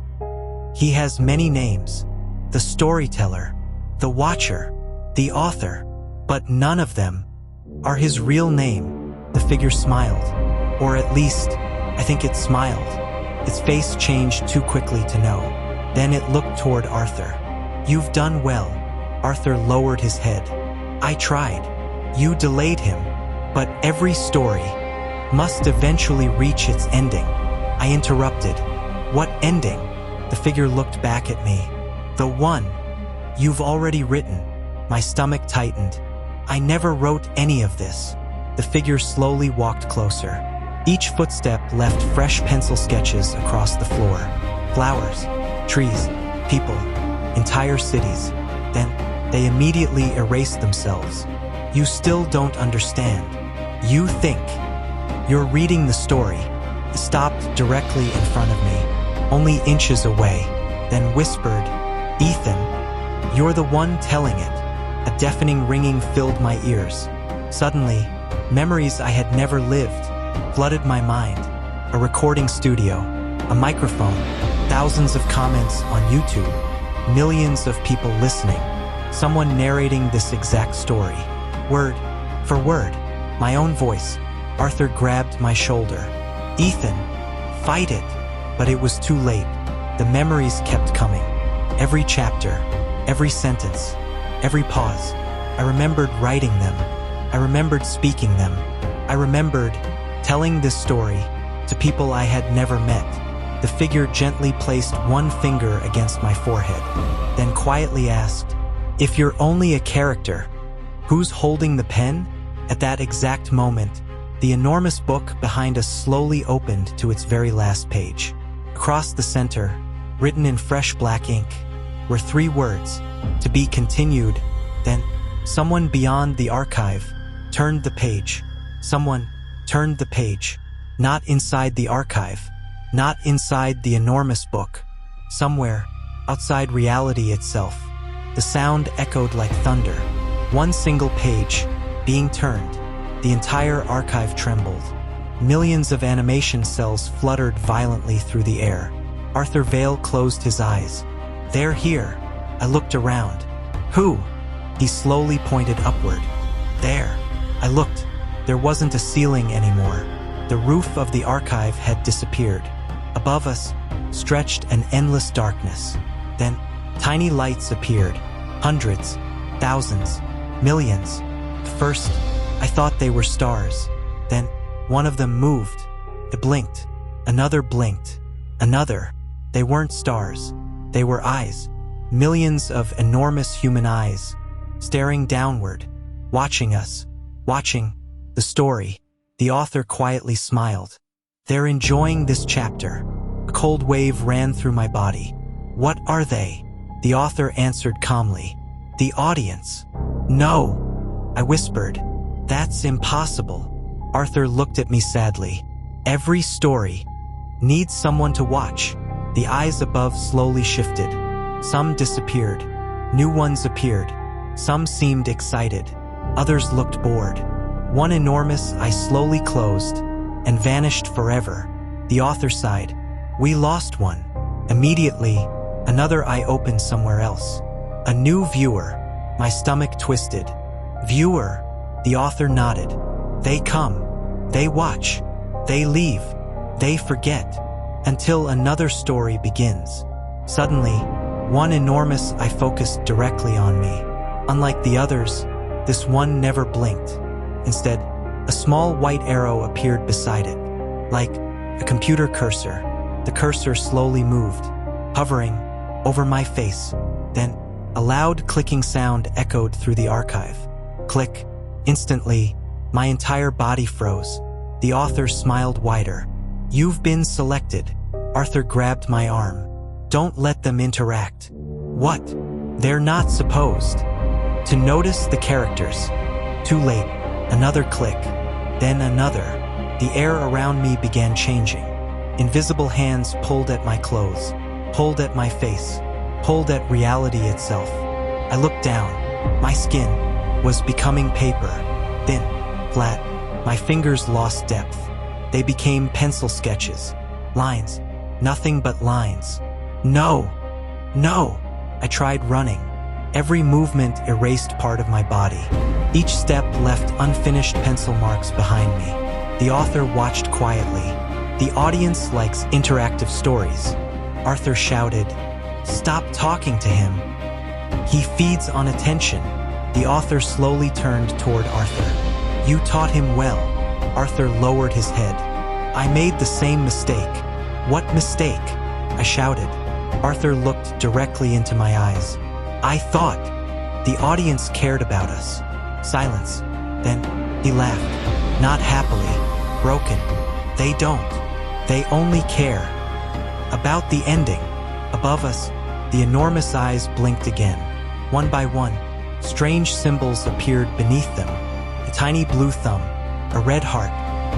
"He has many names. The storyteller, the watcher, the author, but none of them are his real name." The figure smiled, or at least, I think it smiled. Its face changed too quickly to know. Then it looked toward Arthur. "You've done well." Arthur lowered his head. "I tried. You delayed him, But every story must eventually reach its ending. I interrupted. What ending? The figure looked back at me. The one you've already written. My stomach tightened. I never wrote any of this. The figure slowly walked closer. Each footstep left fresh pencil sketches across the floor. Flowers, trees, people, entire cities. Then they immediately erased themselves. You still don't understand. You think you're reading the story. He stopped directly in front of me, only inches away, then whispered, "Ethan, you're the one telling it." A deafening ringing filled my ears. Suddenly, memories I had never lived flooded my mind. A recording studio, a microphone, thousands of comments on YouTube, millions of people listening, someone narrating this exact story. Word for word, my own voice. Arthur grabbed my shoulder. "Ethan, fight it." But it was too late. The memories kept coming. Every chapter, every sentence, every pause. I remembered writing them. I remembered speaking them. I remembered telling this story to people I had never met. The figure gently placed one finger against my forehead, then quietly asked, "If you're only a character, who's holding the pen?" At that exact moment, the enormous book behind us slowly opened to its very last page. Across the center, written in fresh black ink, were 3 words, "To be continued." Then, someone beyond the archive turned the page. Someone turned the page. Not inside the archive, not inside the enormous book. Somewhere, outside reality itself. The sound echoed like thunder. One single page being turned. The entire archive trembled. Millions of animation cells fluttered violently through the air. Arthur Vale closed his eyes. "They're here." I looked around. "Who?" He slowly pointed upward. "There." I looked. There wasn't a ceiling anymore. The roof of the archive had disappeared. Above us stretched an endless darkness. Then, tiny lights appeared. Hundreds, thousands, millions. At first, I thought they were stars. Then, one of them moved. It blinked. Another blinked. Another. They weren't stars. They were eyes. Millions of enormous human eyes, staring downward, watching us, watching the story. The author quietly smiled. "They're enjoying this chapter." A cold wave ran through my body. "What are they?" The author answered calmly. "The audience." "No," I whispered. "That's impossible." Arthur looked at me sadly. "Every story needs someone to watch." The eyes above slowly shifted. Some disappeared. New ones appeared. Some seemed excited. Others looked bored. One enormous eye slowly closed and vanished forever. The author sighed. "We lost one." Immediately, another eye opened somewhere else. "A new viewer." My stomach twisted. "Viewer?" The author nodded. "They come. They watch. They leave. They forget. Until another story begins." Suddenly, one enormous eye focused directly on me. Unlike the others, this one never blinked. Instead, a small white arrow appeared beside it. Like a computer cursor, the cursor slowly moved, hovering over my face. Then, a loud clicking sound echoed through the archive. Click. Instantly, my entire body froze. The author smiled wider. "You've been selected." Arthur grabbed my arm. "Don't let them interact." "What?" "They're not supposed to notice the characters." Too late. Another click. Then another. The air around me began changing. Invisible hands pulled at my clothes, pulled at my face, pulled at reality itself. I looked down. My skin was becoming paper. Thin, flat. My fingers lost depth. They became pencil sketches. Lines. Nothing but lines. "No! No!" I tried running. Every movement erased part of my body. Each step left unfinished pencil marks behind me. The author watched quietly. The audience likes interactive stories. Arthur shouted, "Stop talking to him. He feeds on attention." The author slowly turned toward Arthur. You taught him well. Arthur lowered his head. I made the same mistake. What mistake? I shouted. Arthur looked directly into my eyes. I thought the audience cared about us. Silence. Then he laughed. Not happily. Broken. They don't. They only care about the ending. Above us, the enormous eyes blinked again. One by one, strange symbols appeared beneath them. A tiny blue thumb, a red heart,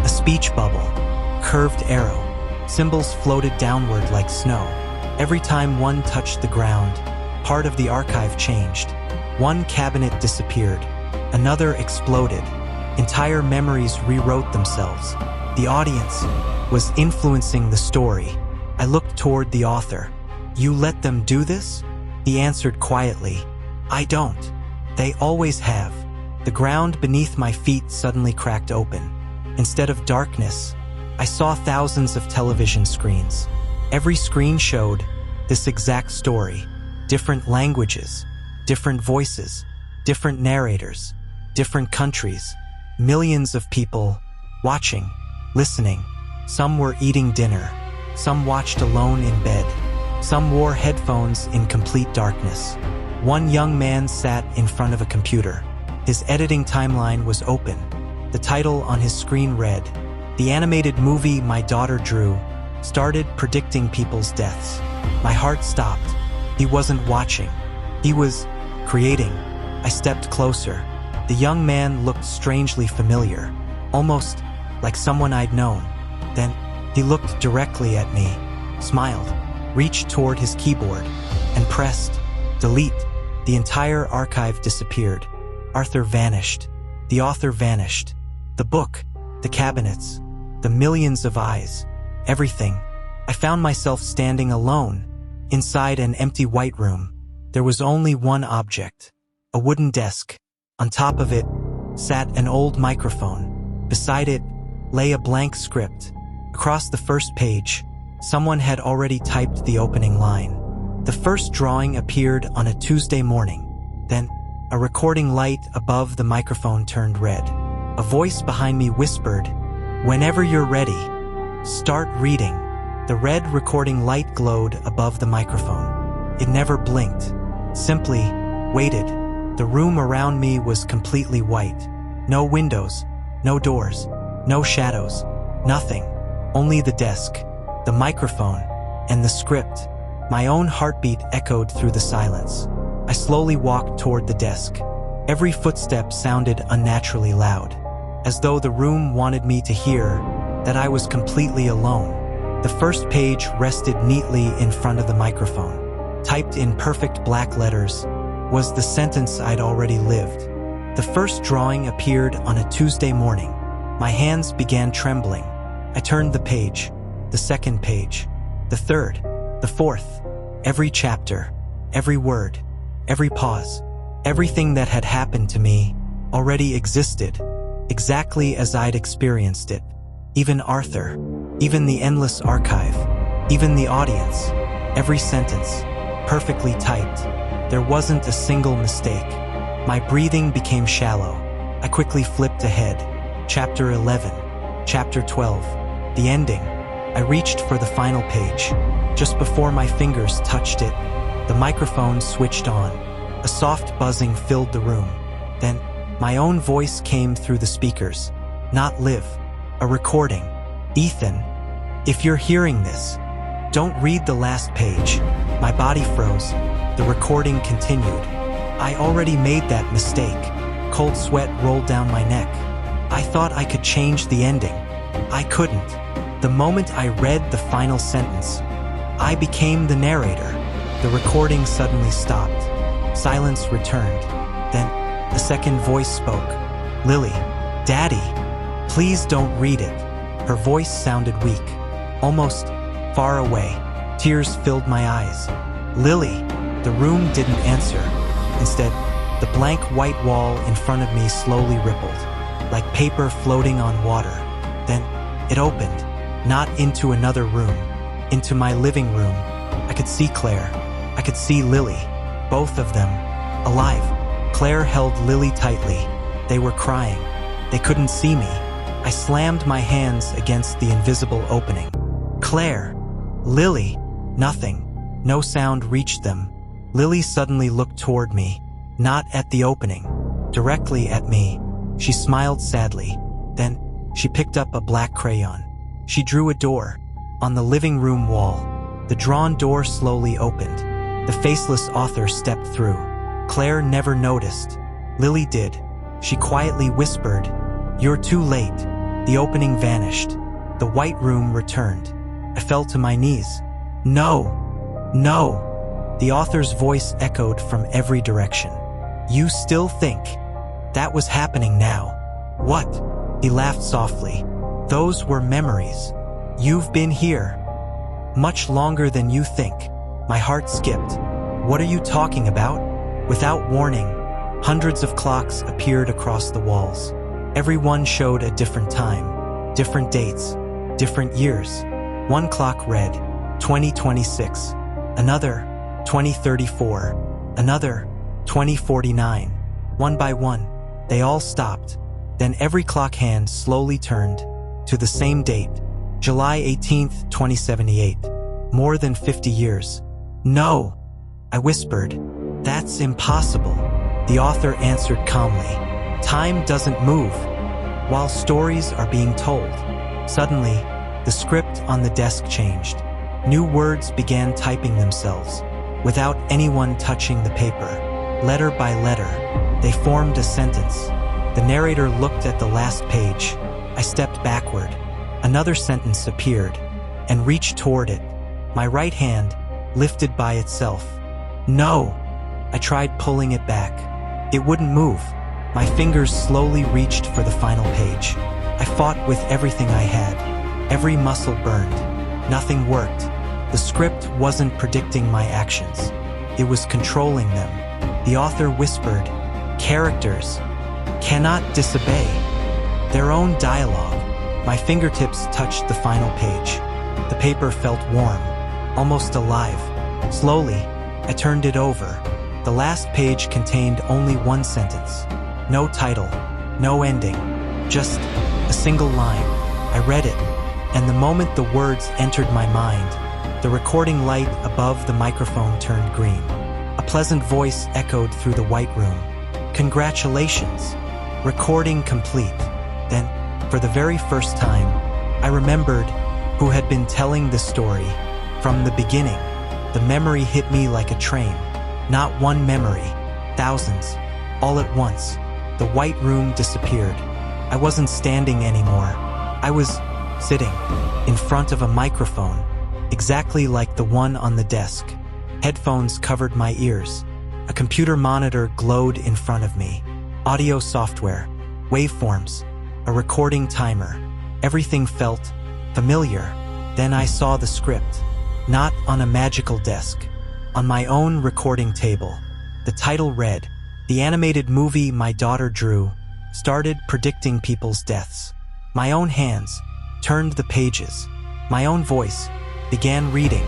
a speech bubble, curved arrow. Symbols floated downward like snow. Every time one touched the ground, part of the archive changed. One cabinet disappeared. Another exploded. Entire memories rewrote themselves. The audience was influencing the story. I looked toward the author. You let them do this? He answered quietly. I don't. They always have. The ground beneath my feet suddenly cracked open. Instead of darkness, I saw thousands of television screens. Every screen showed this exact story. Different languages, different voices, different narrators, different countries. Millions of people watching, listening. Some were eating dinner. Some watched alone in bed. Some wore headphones in complete darkness. One young man sat in front of a computer. His editing timeline was open. The title on his screen read, "The animated movie my daughter drew started predicting people's deaths." My heart stopped. He wasn't watching. He was creating. I stepped closer. The young man looked strangely familiar, almost like someone I'd known. Then he looked directly at me, smiled, reached toward his keyboard, and pressed delete. The entire archive disappeared. Arthur vanished. The author vanished. The book, the cabinets, the millions of eyes, everything. I found myself standing alone, inside an empty white room. There was only one object, a wooden desk. On top of it sat an old microphone. Beside it lay a blank script. Across the first page, someone had already typed the opening line. The first drawing appeared on a Tuesday morning. Then, a recording light above the microphone turned red. A voice behind me whispered, "Whenever you're ready, start reading." The red recording light glowed above the microphone. It never blinked, simply waited. The room around me was completely white. No windows, no doors, no shadows, nothing. Only the desk, the microphone, and the script. My own heartbeat echoed through the silence. I slowly walked toward the desk. Every footstep sounded unnaturally loud, as though the room wanted me to hear that I was completely alone. The first page rested neatly in front of the microphone. Typed in perfect black letters was the sentence I'd already lived. The first drawing appeared on a Tuesday morning. My hands began trembling. I turned the page, the second page, the third, the fourth. Every chapter, every word, every pause, everything that had happened to me already existed, exactly as I'd experienced it. Even Arthur, even the endless archive, even the audience, every sentence, perfectly typed. There wasn't a single mistake. My breathing became shallow. I quickly flipped ahead. Chapter 11, Chapter 12, the ending. I reached for the final page. Just before my fingers touched it, the microphone switched on. A soft buzzing filled the room. Then, my own voice came through the speakers. Not Liv, a recording. "Ethan, if you're hearing this, don't read the last page." My body froze. The recording continued. I already made that mistake. Cold sweat rolled down my neck. I thought I could change the ending. I couldn't. The moment I read the final sentence, I became the narrator. The recording suddenly stopped. Silence returned. Then, a second voice spoke. "Lily, Daddy, please don't read it." Her voice sounded weak, almost far away. Tears filled my eyes. "Lily." The room didn't answer. Instead, the blank white wall in front of me slowly rippled, like paper floating on water. Then, it opened, not into another room, into my living room. I could see Claire. I could see Lily. Both of them, alive. Claire held Lily tightly. They were crying. They couldn't see me. I slammed my hands against the invisible opening. Claire, Lily, nothing. No sound reached them. Lily suddenly looked toward me, not at the opening, directly at me. She smiled sadly. Then, she picked up a black crayon. She drew a door. On the living room wall, the drawn door slowly opened. The faceless author stepped through. Claire never noticed. Lily did. She quietly whispered, "You're too late." The opening vanished. The white room returned. I fell to my knees. "No, no." The author's voice echoed from every direction. "You still think that was happening now?" "What?" He laughed softly. "Those were memories. You've been here much longer than you think." My heart skipped. "What are you talking about?" Without warning, hundreds of clocks appeared across the walls. Every one showed a different time, different dates, different years. One clock read 2026, another 2034, another 2049. One by one, they all stopped. Then every clock hand slowly turned to the same date, July 18th, 2078. More than 50 years. "No," I whispered. "That's impossible." The author answered calmly. "Time doesn't move while stories are being told." Suddenly, the script on the desk changed. New words began typing themselves, without anyone touching the paper. Letter by letter, they formed a sentence. The narrator looked at the last page. I stepped backward. Another sentence appeared, and reached toward it. My right hand lifted by itself. "No!" I tried pulling it back. It wouldn't move. My fingers slowly reached for the final page. I fought with everything I had. Every muscle burned. Nothing worked. The script wasn't predicting my actions. It was controlling them. The author whispered, "Characters cannot disobey their own dialogue." My fingertips touched the final page. The paper felt warm, almost alive. Slowly, I turned it over. The last page contained only one sentence. No title, no ending, just a single line. I read it, and the moment the words entered my mind, the recording light above the microphone turned green. A pleasant voice echoed through the white room. "Congratulations! Recording complete." Then, for the very first time, I remembered who had been telling the story from the beginning. The memory hit me like a train. Not one memory, thousands, all at once. The white room disappeared. I wasn't standing anymore. I was sitting in front of a microphone, exactly like the one on the desk. Headphones covered my ears. A computer monitor glowed in front of me. Audio software, waveforms, a recording timer. Everything felt familiar. Then I saw the script, not on a magical desk, on my own recording table. The title read, "The animated movie my daughter drew started predicting people's deaths." My own hands turned the pages. My own voice began reading.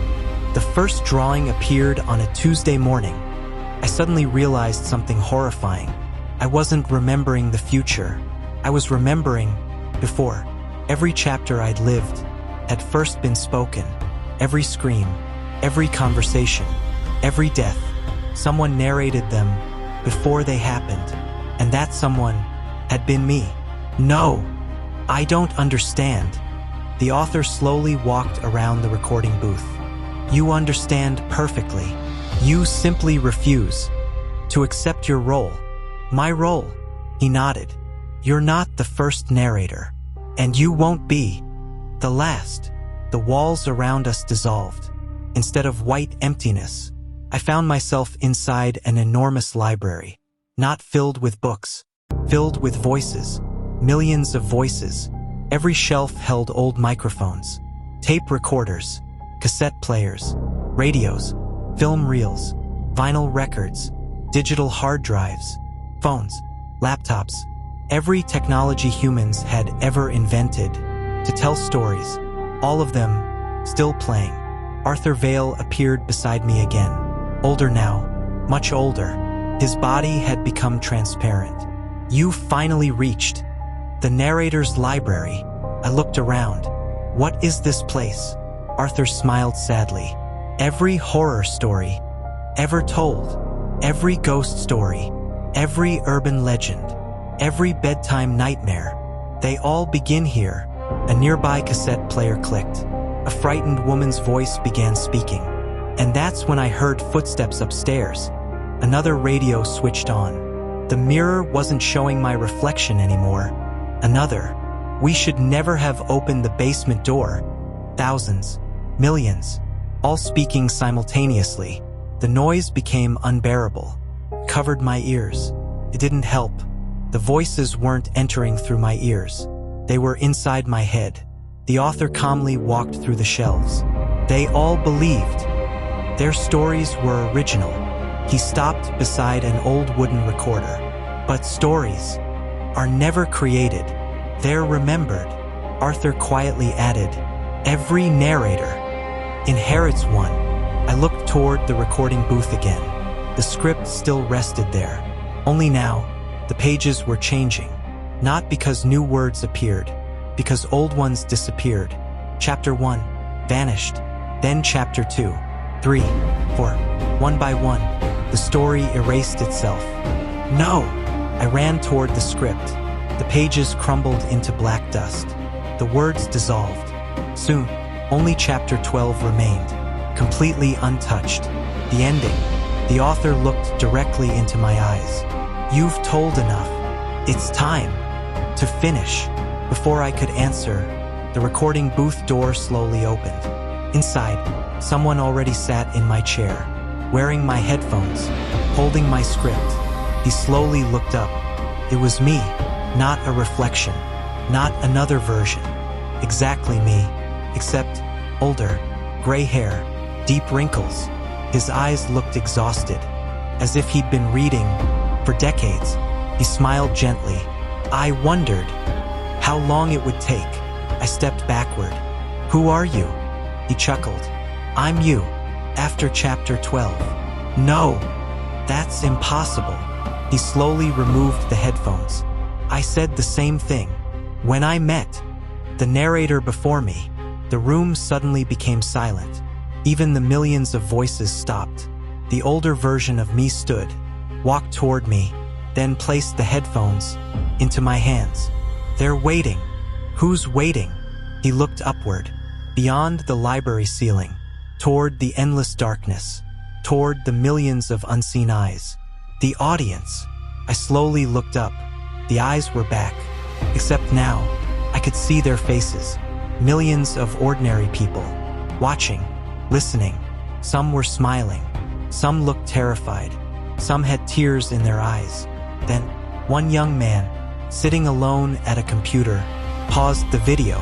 The first drawing appeared on a Tuesday morning. I suddenly realized something horrifying. I wasn't remembering the future. I was remembering before. Every chapter I'd lived had first been spoken. Every scream, every conversation, every death. Someone narrated them before they happened, and that someone had been me. "No, I don't understand." The author slowly walked around the recording booth. "You understand perfectly. You simply refuse to accept your role." "My role?" He nodded. "You're not the first narrator, and you won't be the last." The walls around us dissolved. Instead of white emptiness, I found myself inside an enormous library, not filled with books, filled with voices, millions of voices. Every shelf held old microphones, tape recorders, cassette players, radios, film reels, vinyl records, digital hard drives, phones, laptops, every technology humans had ever invented to tell stories, all of them still playing. Arthur Vale appeared beside me again, older now, much older. His body had become transparent. "You finally reached The narrator's library. I looked around. What is this place? Arthur smiled sadly. Every horror story ever told, every ghost story, every urban legend, every bedtime nightmare, they all begin here. A nearby cassette player clicked. A frightened woman's voice began speaking. And that's when I heard footsteps upstairs. Another radio switched on. The mirror wasn't showing my reflection anymore. Another. We should never have opened the basement door. Thousands, millions, all speaking simultaneously. The noise became unbearable. Covered my ears. It didn't help. The voices weren't entering through my ears. They were inside my head. The author calmly walked through the shelves. They all believed. Their stories were original. He stopped beside an old wooden recorder. But stories are never created. They're remembered. Arthur quietly added, every narrator inherits one. I looked toward the recording booth again. The script still rested there. Only now, the pages were changing. Not because new words appeared, because old ones disappeared. Chapter 1 vanished. Then Chapter 2, 3, 4. One by one, the story erased itself. No! I ran toward the script. The pages crumbled into black dust. The words dissolved. Soon, only Chapter 12 remained, completely untouched. The ending. The author looked directly into my eyes. You've told enough. It's time to finish. Before I could answer, the recording booth door slowly opened. Inside, someone already sat in my chair, wearing my headphones, holding my script. He slowly looked up. It was me, not a reflection, not another version. Exactly me, except older, gray hair, deep wrinkles. His eyes looked exhausted, as if he'd been reading for decades. He smiled gently. I wondered how long it would take. I stepped backward. Who are you? He chuckled. I'm you, after Chapter 12. No, that's impossible. He slowly removed the headphones. I said the same thing. When I met the narrator before me, the room suddenly became silent. Even the millions of voices stopped. The older version of me stood, walked toward me, then placed the headphones into my hands. They're waiting. Who's waiting? He looked upward, beyond the library ceiling, toward the endless darkness, toward the millions of unseen eyes. The audience. I slowly looked up. The eyes were back, except now I could see their faces. Millions of ordinary people, watching, listening. Some were smiling. Some looked terrified. Some had tears in their eyes. Then, one young man, sitting alone at a computer, paused the video.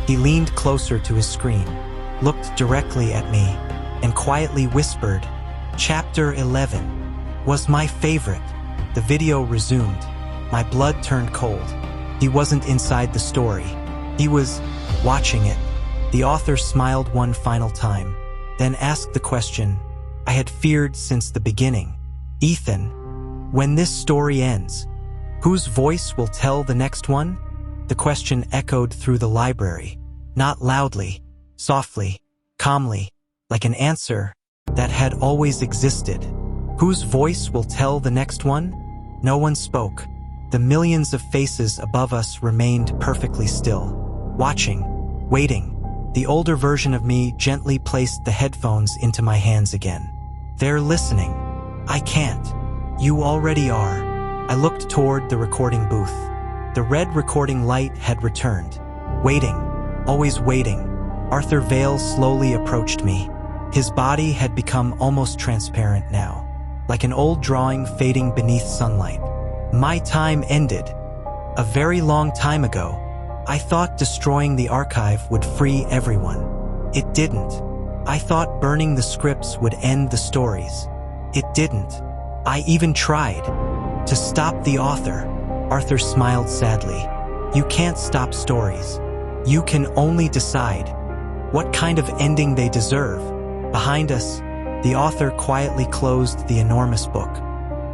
He leaned closer to his screen, looked directly at me, and quietly whispered, Chapter 11 was my favorite. The video resumed. My blood turned cold. He wasn't inside the story. He was watching it. The author smiled one final time, then asked the question I had feared since the beginning. Ethan, when this story ends, whose voice will tell the next one? The question echoed through the library, not loudly, softly, calmly, like an answer that had always existed. Whose voice will tell the next one? No one spoke. The millions of faces above us remained perfectly still, watching, waiting. The older version of me gently placed the headphones into my hands again. They're listening. I can't. You already are. I looked toward the recording booth. The red recording light had returned. Waiting. Always waiting. Arthur Vale slowly approached me. His body had become almost transparent now, like an old drawing fading beneath sunlight. My time ended. A very long time ago. I thought destroying the archive would free everyone. It didn't. I thought burning the scripts would end the stories. It didn't. I even tried to stop the author. Arthur smiled sadly. You can't stop stories. You can only decide what kind of ending they deserve. Behind us, the author quietly closed the enormous book.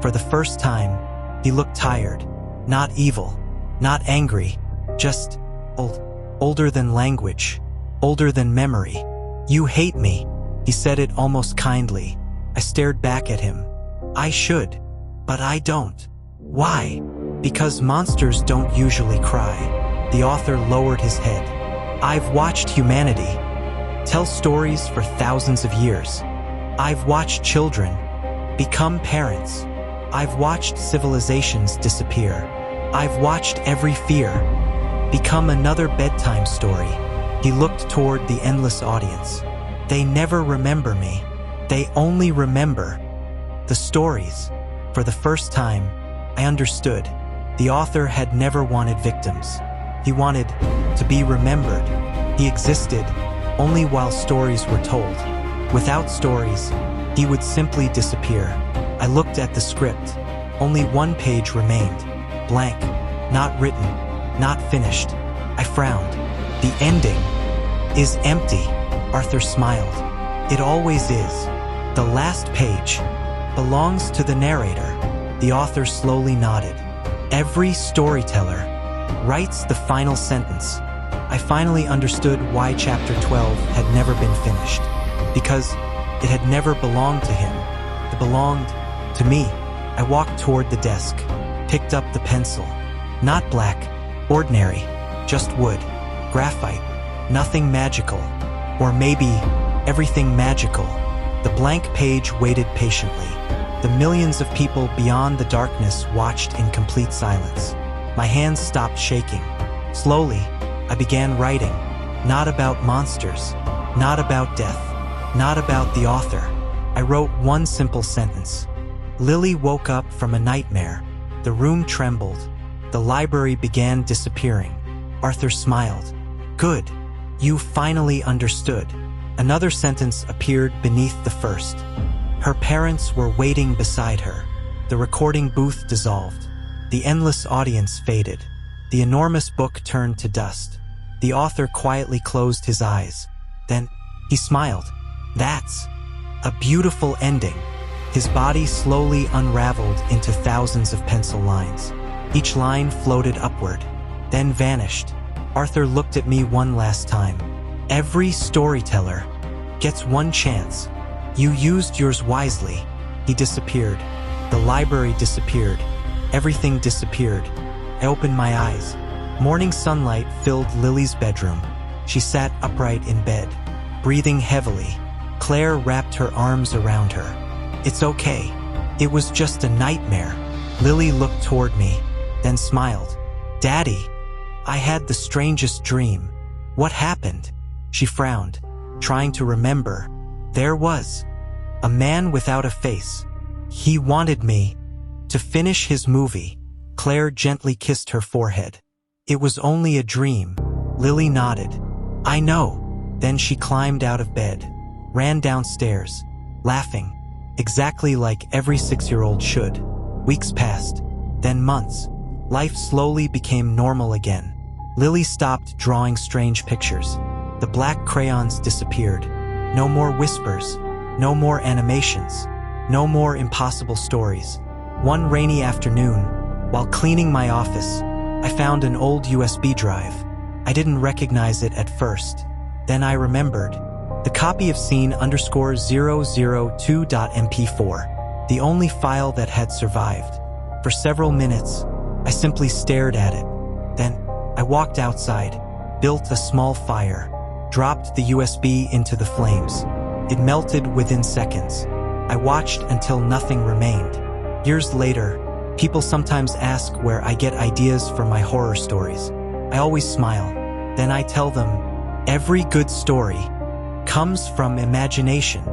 For the first time, he looked tired, not evil, not angry, Just older than language, older than memory. You hate me, he said it almost kindly. I stared back at him. I should, but I don't. Why? Because monsters don't usually cry. The author lowered his head. I've watched humanity tell stories for thousands of years. I've watched children become parents. I've watched civilizations disappear. I've watched every fear become another bedtime story. He looked toward the endless audience. They never remember me. They only remember the stories. For the first time, I understood. The author had never wanted victims. He wanted to be remembered. He existed only while stories were told. Without stories, he would simply disappear. I looked at the script. Only one page remained. Blank. Not written. Not finished. I frowned. The ending is empty. Arthur smiled. It always is. The last page belongs to the narrator. The author slowly nodded. Every storyteller writes the final sentence. I finally understood why chapter 12 had never been finished. Because it had never belonged to him. It belonged to me. I walked toward the desk, picked up the pencil. Not black, ordinary, just wood, graphite, nothing magical. Or maybe everything magical. The blank page waited patiently. The millions of people beyond the darkness watched in complete silence. My hands stopped shaking. Slowly, I began writing. Not about monsters, not about death, not about the author. I wrote one simple sentence. Lily woke up from a nightmare. The room trembled. The library began disappearing. Arthur smiled. Good. You finally understood. Another sentence appeared beneath the first. Her parents were waiting beside her. The recording booth dissolved. The endless audience faded. The enormous book turned to dust. The author quietly closed his eyes. Then he smiled. That's a beautiful ending. His body slowly unraveled into thousands of pencil lines. Each line floated upward, then vanished. Arthur looked at me one last time. Every storyteller gets one chance. You used yours wisely. He disappeared. The library disappeared. Everything disappeared. I opened my eyes. Morning sunlight filled Lily's bedroom. She sat upright in bed, breathing heavily. Claire wrapped her arms around her. It's okay. It was just a nightmare. Lily looked toward me, then smiled. Daddy, I had the strangest dream. What happened? She frowned, trying to remember. There was a man without a face. He wanted me to finish his movie. Claire gently kissed her forehead. It was only a dream. Lily nodded. I know. Then she climbed out of bed, ran downstairs, laughing, exactly like every 6-year-old should. Weeks passed, then months. Life slowly became normal again. Lily stopped drawing strange pictures. The black crayons disappeared. No more whispers, no more animations, no more impossible stories. One rainy afternoon, while cleaning my office, I found an old USB drive. I didn't recognize it at first. Then I remembered. The copy of scene_002.mp4, the only file that had survived. For several minutes, I simply stared at it. Then, I walked outside, built a small fire, dropped the USB into the flames. It melted within seconds. I watched until nothing remained. Years later, people sometimes ask where I get ideas for my horror stories. I always smile. Then I tell them, every good story comes from imagination.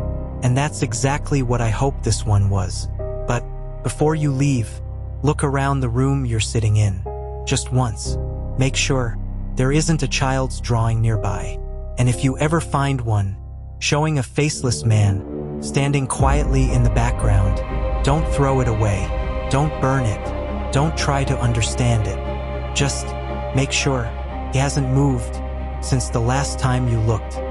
And that's exactly what I hope this one was. But before you leave, look around the room you're sitting in. Just once. Make sure there isn't a child's drawing nearby. And if you ever find one, showing a faceless man standing quietly in the background, don't throw it away. Don't burn it. Don't try to understand it. Just make sure he hasn't moved since the last time you looked.